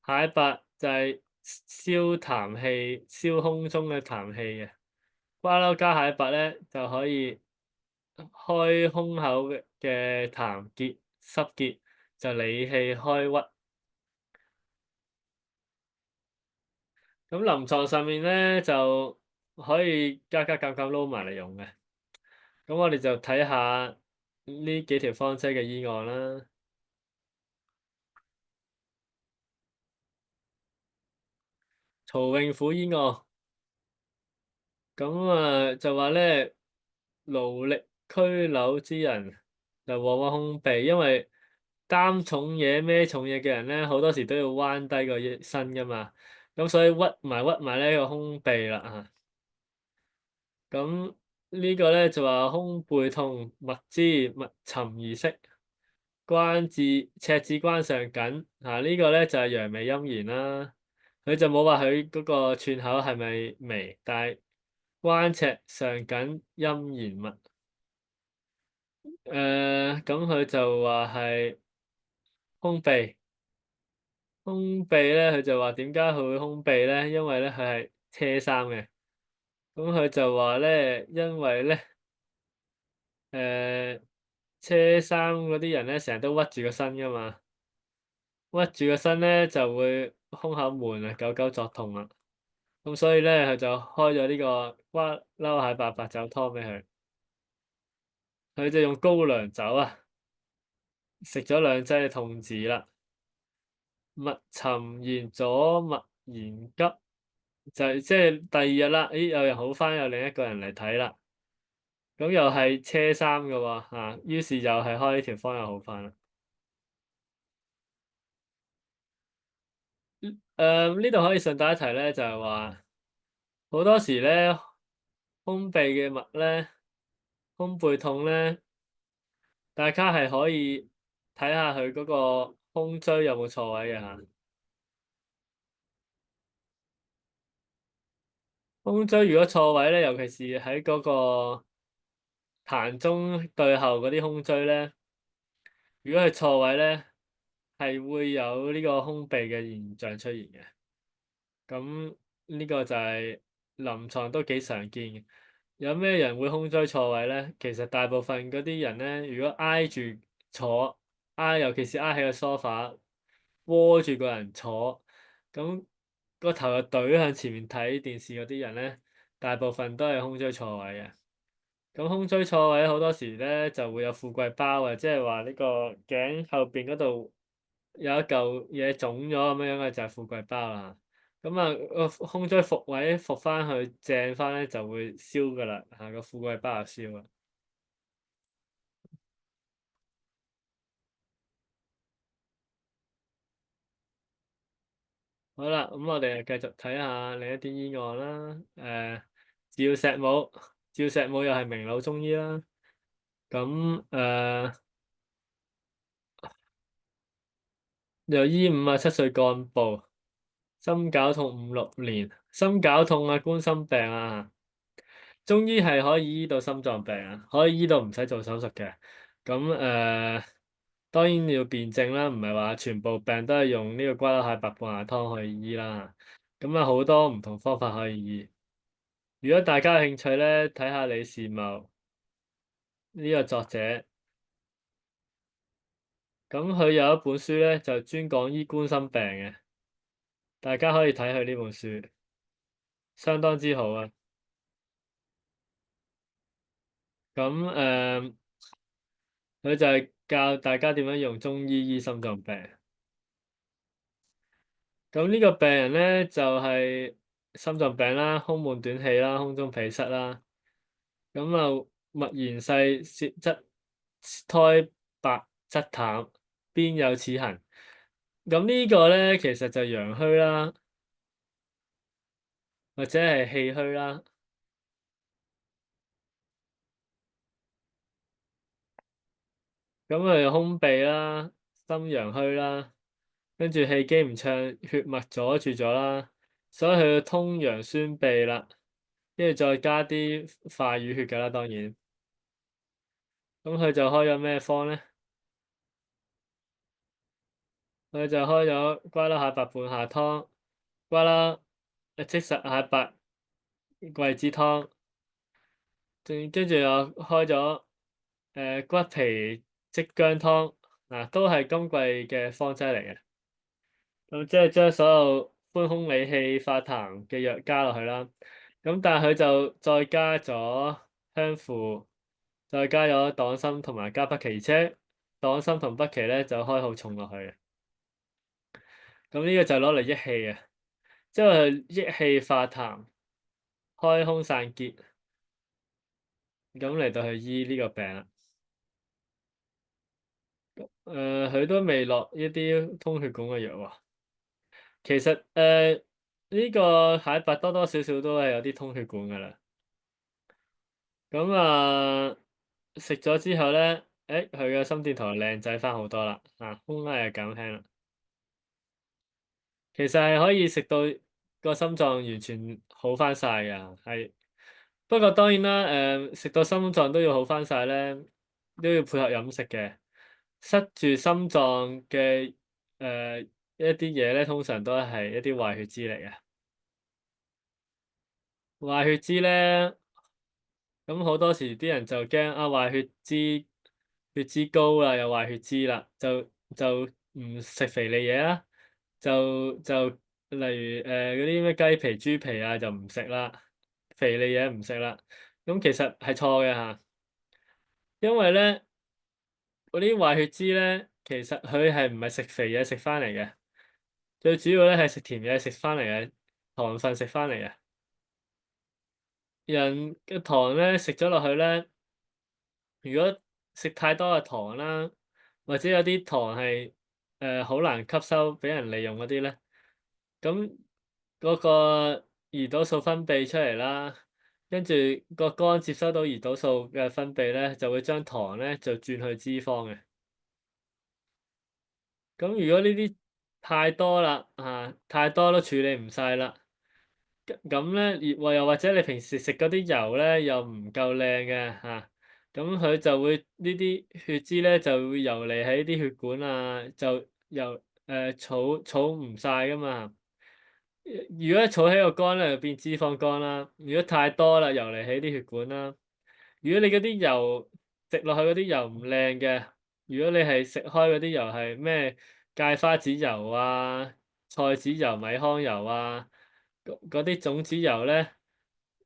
蟹白就係消痰氣、消胸中嘅痰氣嘅。瓜嬲加蟹白咧就可以開胸口嘅痰結濕結，就理氣開鬱。咁臨床上面咧就可以加減撈埋嚟用嘅。咁我哋就睇下呢幾條方劑嘅醫案啦。曹永虎醫案，咁就話咧，勞力拘扭之人就往往胸痹，因為擔重嘢、孭重嘢嘅人咧，好多時都要彎低個身噶嘛，咁所以屈埋呢個胸痹啦嚇。咁呢個咧就話胸背痛，脈之脈沉而息，赤子關上緊，呢個咧就係陽微陰弦啦。佢就冇話佢嗰個寸口係咪微，但係關赤上緊陰弦脈。咁佢就話係胸痹。胸痹咧，佢就話點解佢會胸痹咧？因為咧佢係車衫嘅。咁佢就話咧，因為咧誒車衫嗰啲人咧，成日都屈住個身噶嘛，屈住個身咧就會胸口悶啊，久久作痛啊。咁所以咧，佢就開咗呢個瓜嬲蟹白酒湯俾佢，佢就用高粱酒啊，食咗2劑就痛止啦。脈沉言左脈言急，就即係第二日啦。咦，有人好返，有另一個人嚟睇啦。咁又係車衫嘅喎，於是又係開呢條方又好返啦。呢度可以順帶一提咧，就係話好多時咧，胸痹嘅脈咧，胸背痛咧，大家係可以睇下佢嗰個胸椎有冇錯位嘅嚇。胸椎如果錯位咧，尤其是喺嗰個膻中對後嗰啲胸椎咧，如果係錯位咧，係會有呢個胸痹嘅現象出現嘅。咁呢個就係臨床都幾常見嘅。有咩人會胸椎錯位咧？其實大部分嗰啲人咧，如果挨住坐，尤其是挨喺個 sofa，窩住個人坐，咁個頭又懟向前面睇電視嗰啲人咧，大部分都係胸椎錯位嘅。咁胸椎錯位好多時咧就會有富貴包啊，即係話呢個頸後邊嗰度有一嚿嘢腫咗咁樣嘅就係富貴包啦。咁個胸椎復位復翻去正翻咧就會消噶啦，個富貴包就消啦。好啦，咁我哋繼續睇下另一啲醫案啦。趙石武，趙石武又係名老中醫啦。咁又醫57歲幹部。心絞痛5、6年，心絞痛啊，冠心病啊，中醫係可以醫到心臟病啊，可以醫到唔使做手術嘅。咁當然要辨證啦，唔係話全部病都係用呢個瓜蘆蟹白半夏湯可以醫啦。咁好多唔同方法可以醫。如果大家有興趣咧，睇下李時茂呢個作者，咁佢有一本書咧就專講醫冠心病嘅，大家可以睇佢呢本書，相當之好啊。咁佢就係教大家點樣用中醫醫心臟病。咁呢個病人咧就係心臟病啦、胸悶短氣啦、空中脾塞啦。咁啊，默然細舌質苔白質淡，邊有此行？咁呢個咧，其實就陽虛啦，或者係氣虛啦。咁佢胸痹啦，心陽虛啦，跟住氣機唔暢，血脈阻住咗啦，所以佢要通陽宣痹啦，跟住再加啲化瘀血㗎啦，當然。咁佢就開咗咩方咧？佢就開咗瓜啦蟹白半夏湯、瓜啦即食蟹白桂枝湯，仲跟住又開咗骨皮即薑湯，嗱都係今季嘅方劑嚟嘅。咁即係將所有寬胸理氣化痰嘅藥加落去啦。咁但係佢就再加咗香附，再加咗黨參同埋加北芪車。黨參同北芪咧就開好重落去嘅。咁呢個就攞嚟益氣嘅，即係佢益氣化痰、開胸散結，咁嚟到去醫呢個病啦。佢都未落一啲通血管嘅藥喎。其實呢個蟹白多多少少都係有啲通血管㗎啦。咁啊，食咗之後咧，佢嘅心電圖就靚仔翻好多啦，胸壓又減輕啦。其實係可以食到個心臟完全好翻晒㗎，係。不過當然啦，食到心臟都要好翻晒咧，都要配合飲食嘅。塞住心臟嘅一啲嘢咧，通常都係一啲壞血脂嚟嘅。壞血脂咧，咁好多時啲人就驚啊壞血脂，血脂高啦，又壞血脂啦，就唔食肥膩嘢啦，就例如嗰啲咩雞皮、豬皮啊就唔食啦，肥膩嘢唔食啦。咁其實係錯嘅嚇，因為咧嗰啲壞血脂咧，其實佢係唔係食肥嘢食翻嚟嘅，最主要咧係食甜嘢食翻嚟嘅，糖分食翻嚟嘅。人嘅糖咧食咗落去咧。如果食太多嘅糖啦，或者有啲糖係好難吸收，俾人利用嗰啲咧，咁嗰個胰島素分泌出嚟啦，跟住個肝接收到胰島素嘅分泌咧，就會將糖咧就轉去脂肪嘅。咁如果呢啲太多啦，太多都處理唔晒啦。咁咧，又或者你平時食嗰啲油咧又唔夠靚嘅咁佢就會呢啲血脂咧就會游離喺啲血管啊，就儲唔晒噶嘛。如果儲喺個肝咧，就變脂肪肝啦。如果太多啦，游離喺啲血管啦。如果你嗰啲油食落去嗰啲油唔靚嘅，如果你係食開嗰啲油係咩芥花籽油啊、菜籽油、米糠油啊，嗰啲種子油咧，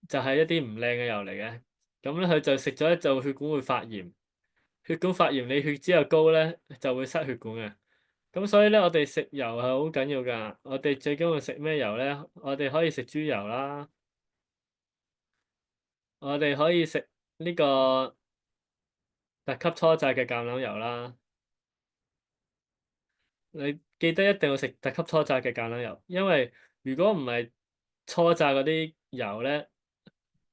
就係一啲唔靚嘅油嚟嘅。咁咧佢就食咗就血管會發炎，血管發炎你血脂又高咧，就會塞血管嘅。咁所以咧，我哋食油係好緊要㗎。我哋最緊要食咩油咧？我哋可以食豬油啦，我哋可以食呢個特級初榨嘅橄欖油啦。你記得一定要食特級初榨嘅橄欖油，因為如果唔係初榨嗰啲油咧，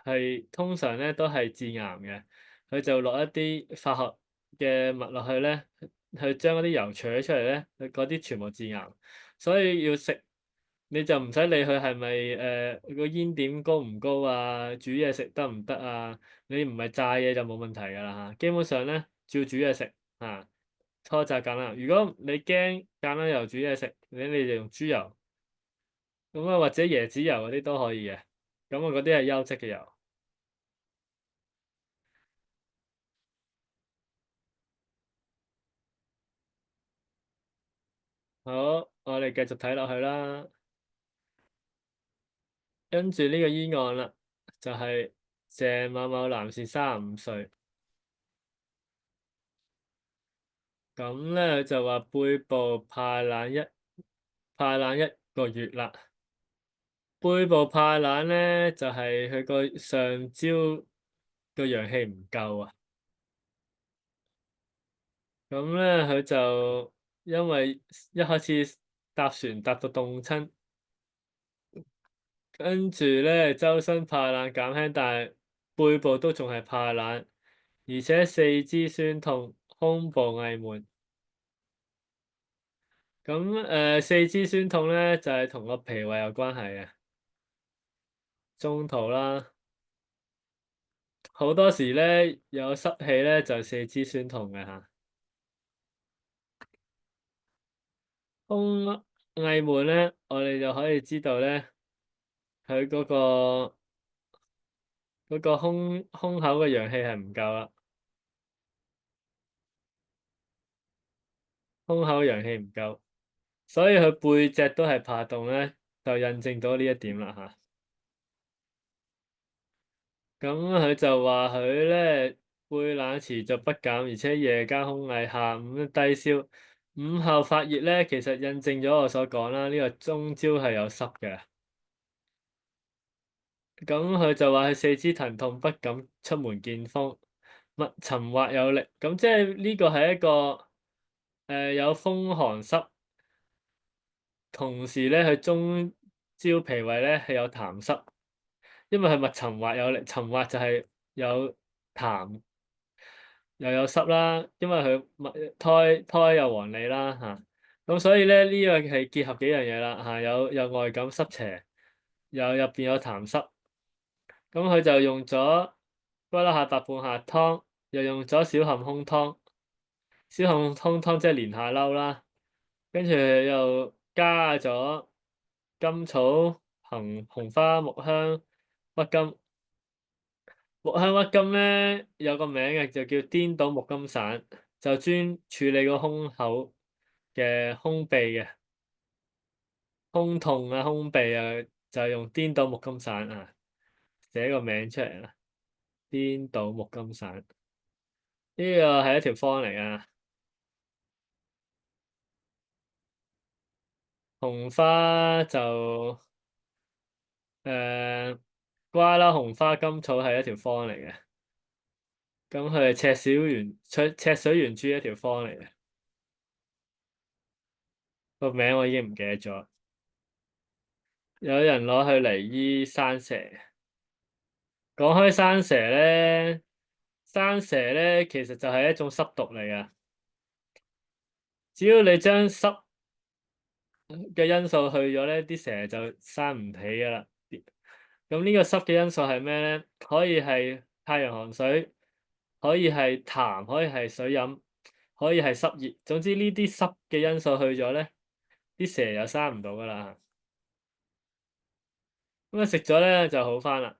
係通常咧都係致癌嘅。佢就落一啲化學嘅物落去咧，去將嗰啲油取咗出嚟咧，佢嗰啲全部致癌。所以要食你就唔使理佢係咪個煙點高唔高啊，煮嘢食得唔得啊？你唔係炸嘢就冇問題㗎啦基本上咧，照煮嘢食初榨橄欖油。如果你驚橄欖油煮嘢食，你就用豬油咁或者椰子油嗰啲都可以嘅。咁嗰啲係優質嘅油。好，我哋繼續睇落去啦。跟住呢個醫案啦，就係鄭某某男士35歲，咁咧就話背部排卵一個月啦。背部怕冷咧，就係佢個上焦個陽氣唔夠啊。咁咧佢就因為一開始搭船搭到凍親，跟住咧周身怕冷減輕，但係背部都仲係怕冷，而且四肢酸痛，胸部翳悶。咁四肢酸痛咧就係同個脾胃有關係嘅。中途啦，好多時咧有濕氣咧就四肢酸痛嘅嚇。胸翳悶咧，我哋就可以知道咧，佢嗰個胸口嘅陽氣係唔夠啦，胸口陽氣唔夠，所以佢背脊都係怕凍咧，就印證到呢一點啦嚇。咁佢就話佢咧背冷持續不減，而且夜間胸翳，下午低燒，午後發熱咧，其實印證咗我所講啦，呢個中焦係有濕嘅。咁佢就話佢四肢疼痛，不敢出門見風，密沉或有力。咁即係呢個係一個有風寒濕，同時咧佢中焦脾胃咧係有痰濕，因為佢密沉或有力，沉或就係有痰又有濕啦，因為佢胎又黃脷啦嚇，咁所以咧呢樣係結合幾樣嘢啦嚇，有外感濕邪，又入邊有痰濕。咁佢就用咗瓜啦下白半夏湯，又用咗小陷空湯。小陷空湯即係連下褸啦，跟住又加咗甘草、紅花、木香、鬱金。木香鬱金咧有個名嘅，就叫顛倒木金散，就專處理個胸口嘅胸痹嘅胸痛啊、胸痹啊，就係用顛倒木金散啊，寫個名出嚟啦。顛倒木金散呢個係一條方嚟啊。紅花就誒瓜啦，紅花甘草係一條方嚟嘅，咁佢係赤水圓珠一條方嚟嘅，個名我已經唔記得咗。有人攞去嚟醫生蛇。講開生蛇咧，生蛇咧其實就係一種濕毒嚟㗎，只要你將濕嘅因素去咗咧，啲蛇就生唔起㗎啦。咁呢個濕嘅因素係咩咧？可以係太陽寒水，可以係痰，可以係水飲，可以係濕熱。總之呢啲濕嘅因素去咗咧，啲蛇就生唔到㗎啦。咁啊食咗咧就好返啦。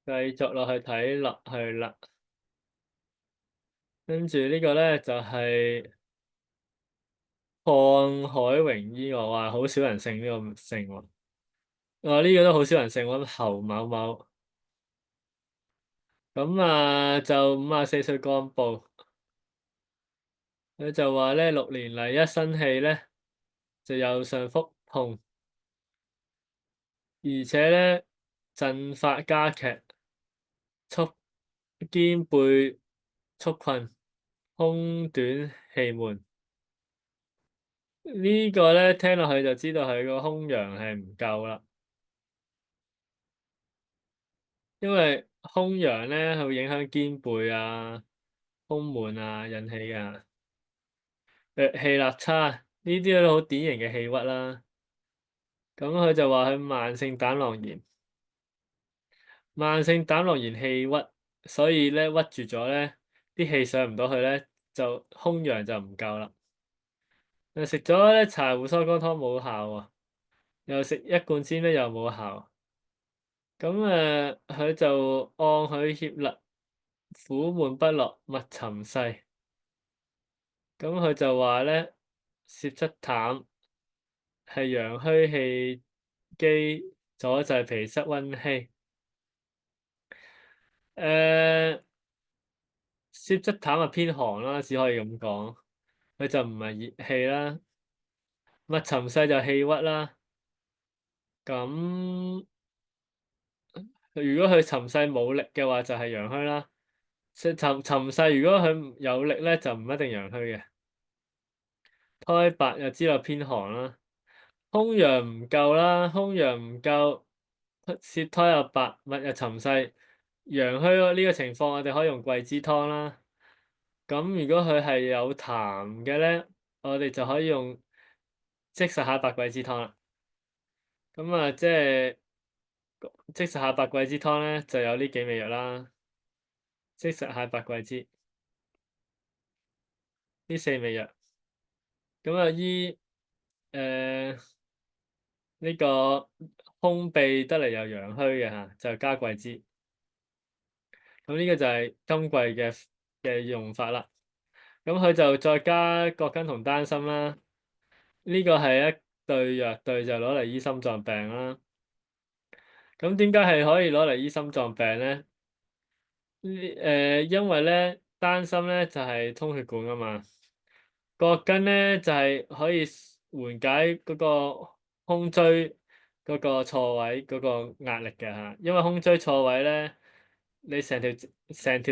繼續落去睇落去啦，跟住呢個咧就係瀚海榮醫喎，話好少人姓呢個姓喎。呢個都好少人姓喎，侯某某。咁啊就54歲幹部，佢就話咧6年嚟一生氣咧就右上腹痛，而且咧陣發加劇，促肩背促困，胸短氣悶。呢個咧聽落去就知道佢個胸陽係唔夠啦，因為胸陽咧係會影響肩背啊、胸悶啊引起㗎。氣力差呢啲都好典型嘅氣鬱啦。咁佢就話佢慢性膽囊炎，慢性膽囊炎氣鬱，所以咧屈住咗咧，啲氣上唔到去咧，就胸陽就唔夠啦。食咗咧柴胡疏肝湯冇效喎，又食一貫煎咧又冇效。咁佢就按佢協力，苦悶不樂，密沉細。咁佢就話咧，攝出淡係陽虛氣機，阻滯脾濕溫熹。誒，纖質淡係偏寒啦，只可以咁講，佢就唔係熱氣啦。密沉勢就氣鬱啦。咁如果佢沉勢冇力嘅話，就係陽虛啦。沉勢如果佢有力咧，就唔一定陽虛嘅。胎白又知道偏寒啦。空陽唔夠啦，空陽唔夠，舌苔又白，密又沉勢，陽虛咯。呢個情況我哋可以用桂枝湯啦。咁如果佢係有痰嘅咧，我哋就可以用即食下白桂枝湯啦。咁啊，即係即食下白桂枝湯咧，就有呢幾味藥啦。即食下白桂枝呢四味藥，咁啊醫呢個胸痹得嚟又陽虛嘅嚇，就加桂枝。咁呢個就係今季嘅用法啦。咁佢就再加葛根同丹參啦。呢個係一對藥對，就攞嚟醫心臟病啦。咁點解係可以攞嚟醫心臟病咧？因為咧丹參咧就係通血管啊嘛。葛根咧就係可以緩解嗰個胸椎嗰個錯位嗰個壓力嘅嚇。因為胸椎錯位咧，你成條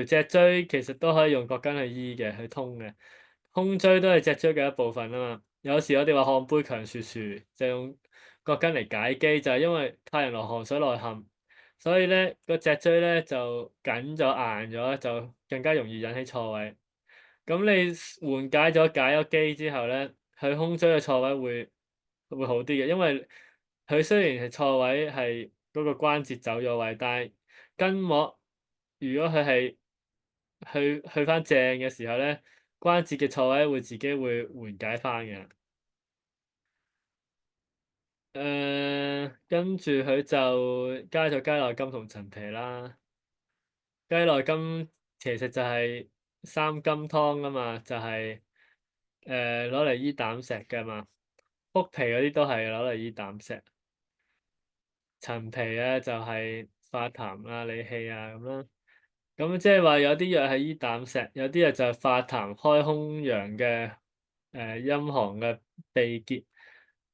脊椎其實都可以用葛根去醫嘅，去通嘅。胸椎都係脊椎嘅一部分啊嘛。有時我哋話汗背強啜啜，就用葛根嚟解肌，就係因為太陽落汗水內陷，所以咧個脊椎咧就緊咗硬咗，就更加容易引起錯位。咁你緩解咗肌之後咧，佢胸椎嘅錯位會好啲嘅，因為佢雖然係錯位係嗰個關節走咗位，但係筋膜如果佢係去翻正嘅時候咧，關節嘅錯位會自己會緩解翻嘅。跟住佢就加咗雞內金同陳皮啦。雞內金其實就係三金湯啊嘛，就係攞嚟醫膽石㗎嘛。卜皮嗰啲都係攞嚟醫膽石。陳皮咧就係化痰啊、理氣啊咁啦。咁即係話有啲藥係醫膽石，有啲藥就係化痰、開胸陽嘅陰寒嘅秘訣。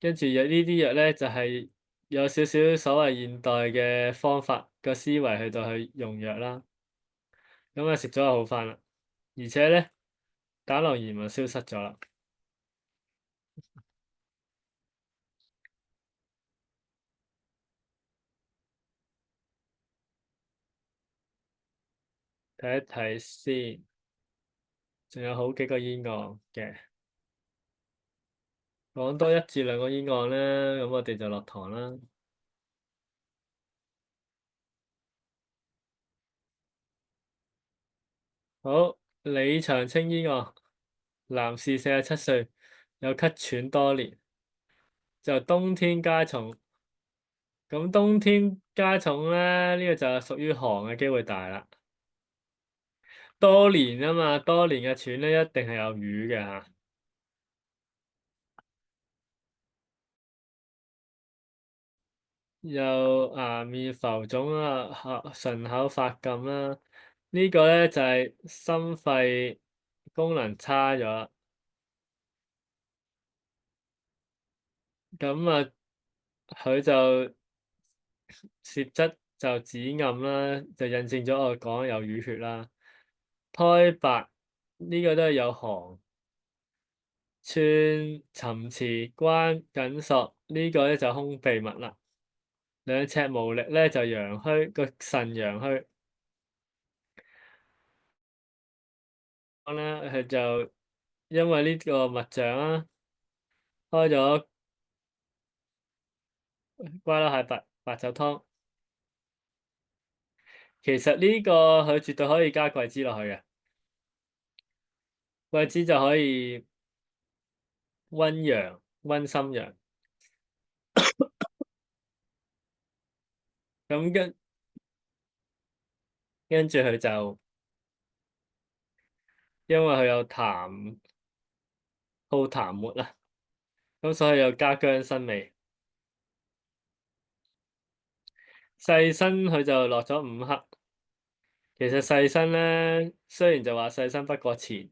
跟住有呢啲藥咧就係有少少所謂現代嘅方法個思維去到去用藥啦。咁啊食咗就好返啦，而且咧膽囊炎就消失咗啦。睇一睇先，仲有好幾個醫案嘅，講多一至兩個醫案啦，咁我哋就落堂啦。好，李長青醫案，男士47歲，有咳喘多年，就冬天加重。咁冬天加重咧，呢個就係屬於寒嘅機會大啦。多年啊嘛，多年嘅喘咧一定係有瘀嘅嚇。又顏面浮腫啊，唇口發禁啦。呢個咧就係心肺功能差咗。咁啊，佢就舌質就紫暗啦，就印證咗我講有淤血啦。苔白呢個都係有寒。串沉遲關緊索呢個咧就胸秘密啦。兩尺無力咧就陽虛，個腎陽虛。咁咧佢就因為呢個脈象啦，開咗瓜啦蟹白酒湯。其實呢個佢絕對可以加桂枝落去嘅，桂枝就可以溫陽、溫心陽。咁跟住佢就因為佢有痰吐痰沫啦，咁所以又加薑辛味。細辛佢就落咗5克。其實細身咧，雖然就話細身不過錢，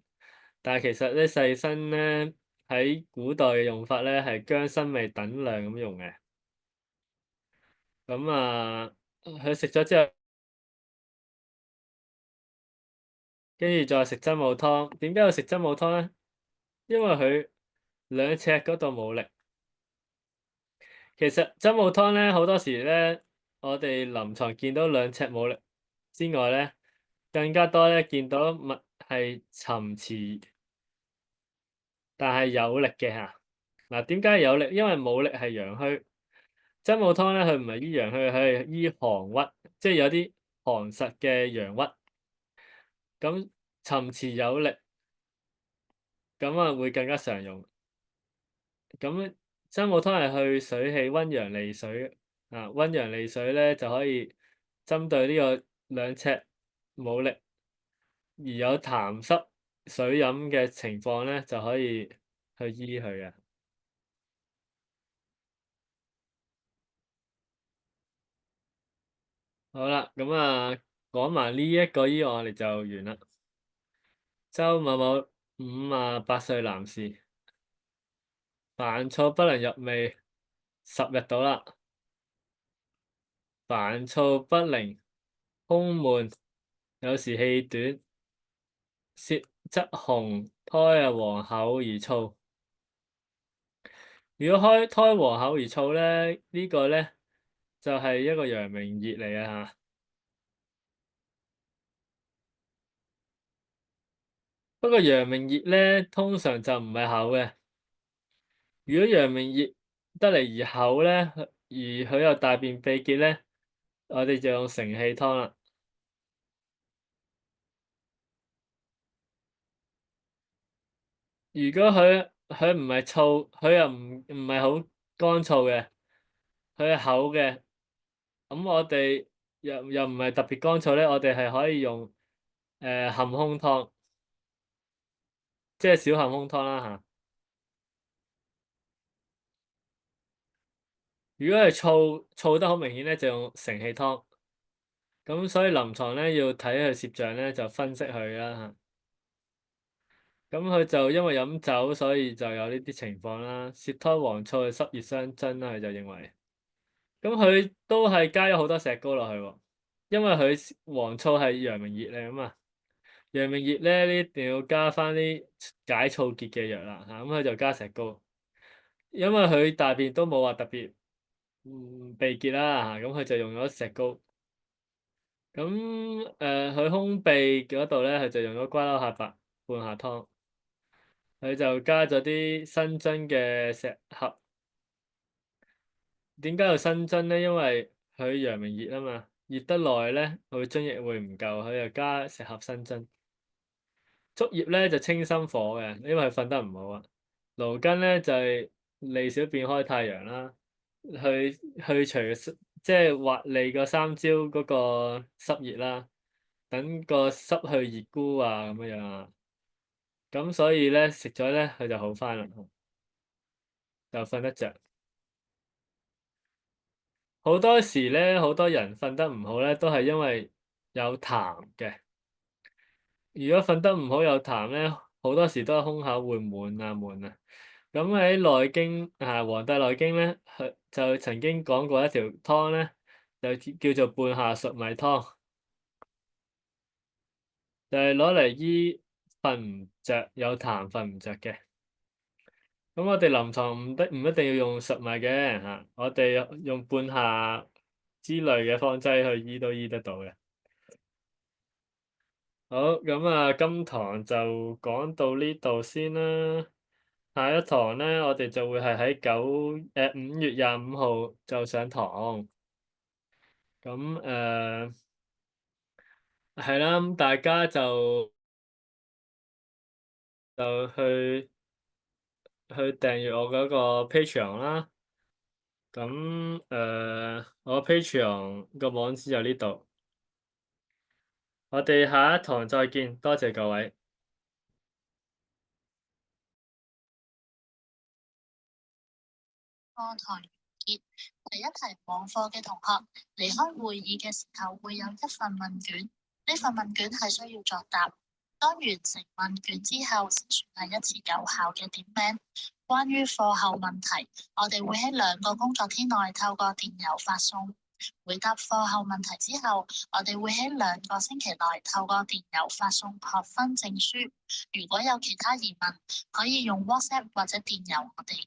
但係其實咧細身咧喺古代嘅用法咧係將生命等量咁用嘅。咁啊，佢食咗之後，跟住再食真武湯。點解要食真武湯咧？因為佢兩尺嗰度冇力。其實真武湯咧好多時咧，我哋臨床見到兩尺冇力之外咧，更加多咧見到物係沉遲，但係有力嘅嚇。嗱，點解有力？因為冇力係陽虛。真武湯咧，佢唔係醫陽虛，佢係醫寒鬱，即係有啲寒實嘅陽鬱。咁沉遲有力，咁啊會更加常用。咁真武湯係去水氣、溫陽利水。溫陽利水咧就可以針對呢個兩尺冇力而有痰濕水飲嘅情況咧，就可以去醫佢嘅。好啦，咁啊講埋呢一個醫案，我哋就完啦。周某某58歲男士，煩躁不能入寐10日到啦，煩躁不寧、胸悶，有時氣短，舌質紅，苔黃厚而燥。如果胎黃厚而燥咧，呢個咧就係一個陽明熱嚟嘅嚇。不過陽明熱咧，通常就唔係厚嘅。如果陽明熱得嚟而厚咧，而佢又大便秘結咧，我哋就用承氣湯啦。如果佢唔係燥，佢又唔係好乾燥嘅，佢係厚嘅，咁我哋又唔係特別乾燥咧，我哋係可以用含胸湯，即係小含胸湯啦嚇。如果係燥得好明顯咧，就用承氣湯。咁所以臨床咧要睇佢攝像咧，就分析佢啦嚇。咁佢就因為飲酒，所以就有呢啲情況啦。舌苔黃燥係濕熱相爭啦，佢就認為。咁佢都係加咗好多石膏落去喎，因為佢黃燥係陽明熱嚟啊嘛。陽明熱咧，呢一定要加翻啲解燥結嘅藥啦嚇。咁佢就加石膏，因為佢大便都冇話特別秘結啦嚇，咁佢就用咗石膏。咁佢胸秘嗰度咧，佢就用咗瓜蒌殼白半夏湯。佢就加咗啲生津嘅石斛。點解要生津咧？因為佢陽明熱啊嘛，熱得耐咧，佢津液會唔夠，佢就加石斛生津。竹葉咧就清心火嘅，因為佢瞓得唔好啊。蘆根咧就係利小便開太陽啦，去除即係滑利個三焦嗰個濕熱啦，等個濕去熱敷啊咁樣樣啊。咁所以咧食咗咧佢就好返啦，就瞓得着。好多時咧，好多人瞓得唔好咧，都係因為有痰嘅。如果瞓得唔好有痰咧，好多時都係胸口會悶啊悶啊。咁喺《內經》《黃帝內經》咧，佢就曾經講過一條湯咧，就叫做半夏粟米湯，就係攞嚟醫瞓唔着、有痰瞓唔着嘅。咁我哋臨床唔一定要用粟米嘅嚇，我哋用半夏之類嘅方劑去醫都醫得到嘅。好，咁啊，今堂就講到呢度先啦。下一堂咧，我哋就會係喺5月25號就上堂。咁係啦，咁大家就去訂閱我嗰個 Patreon 啦。咁我 Patreon 個網址就呢度。我哋下一堂再見，多謝各位。課堂完結，第一題網課嘅同學離開會議嘅時候會有一份問卷。呢份問卷係需要作答，當完成問卷之後，先算係一次有效嘅點名。關於課後問題，我哋會喺2個工作天內透過電郵發送。回答課後問題之後，我哋會喺2個星期內透過電郵發送學分證書。如果有其他疑問，可以用 WhatsApp 或者電郵我哋。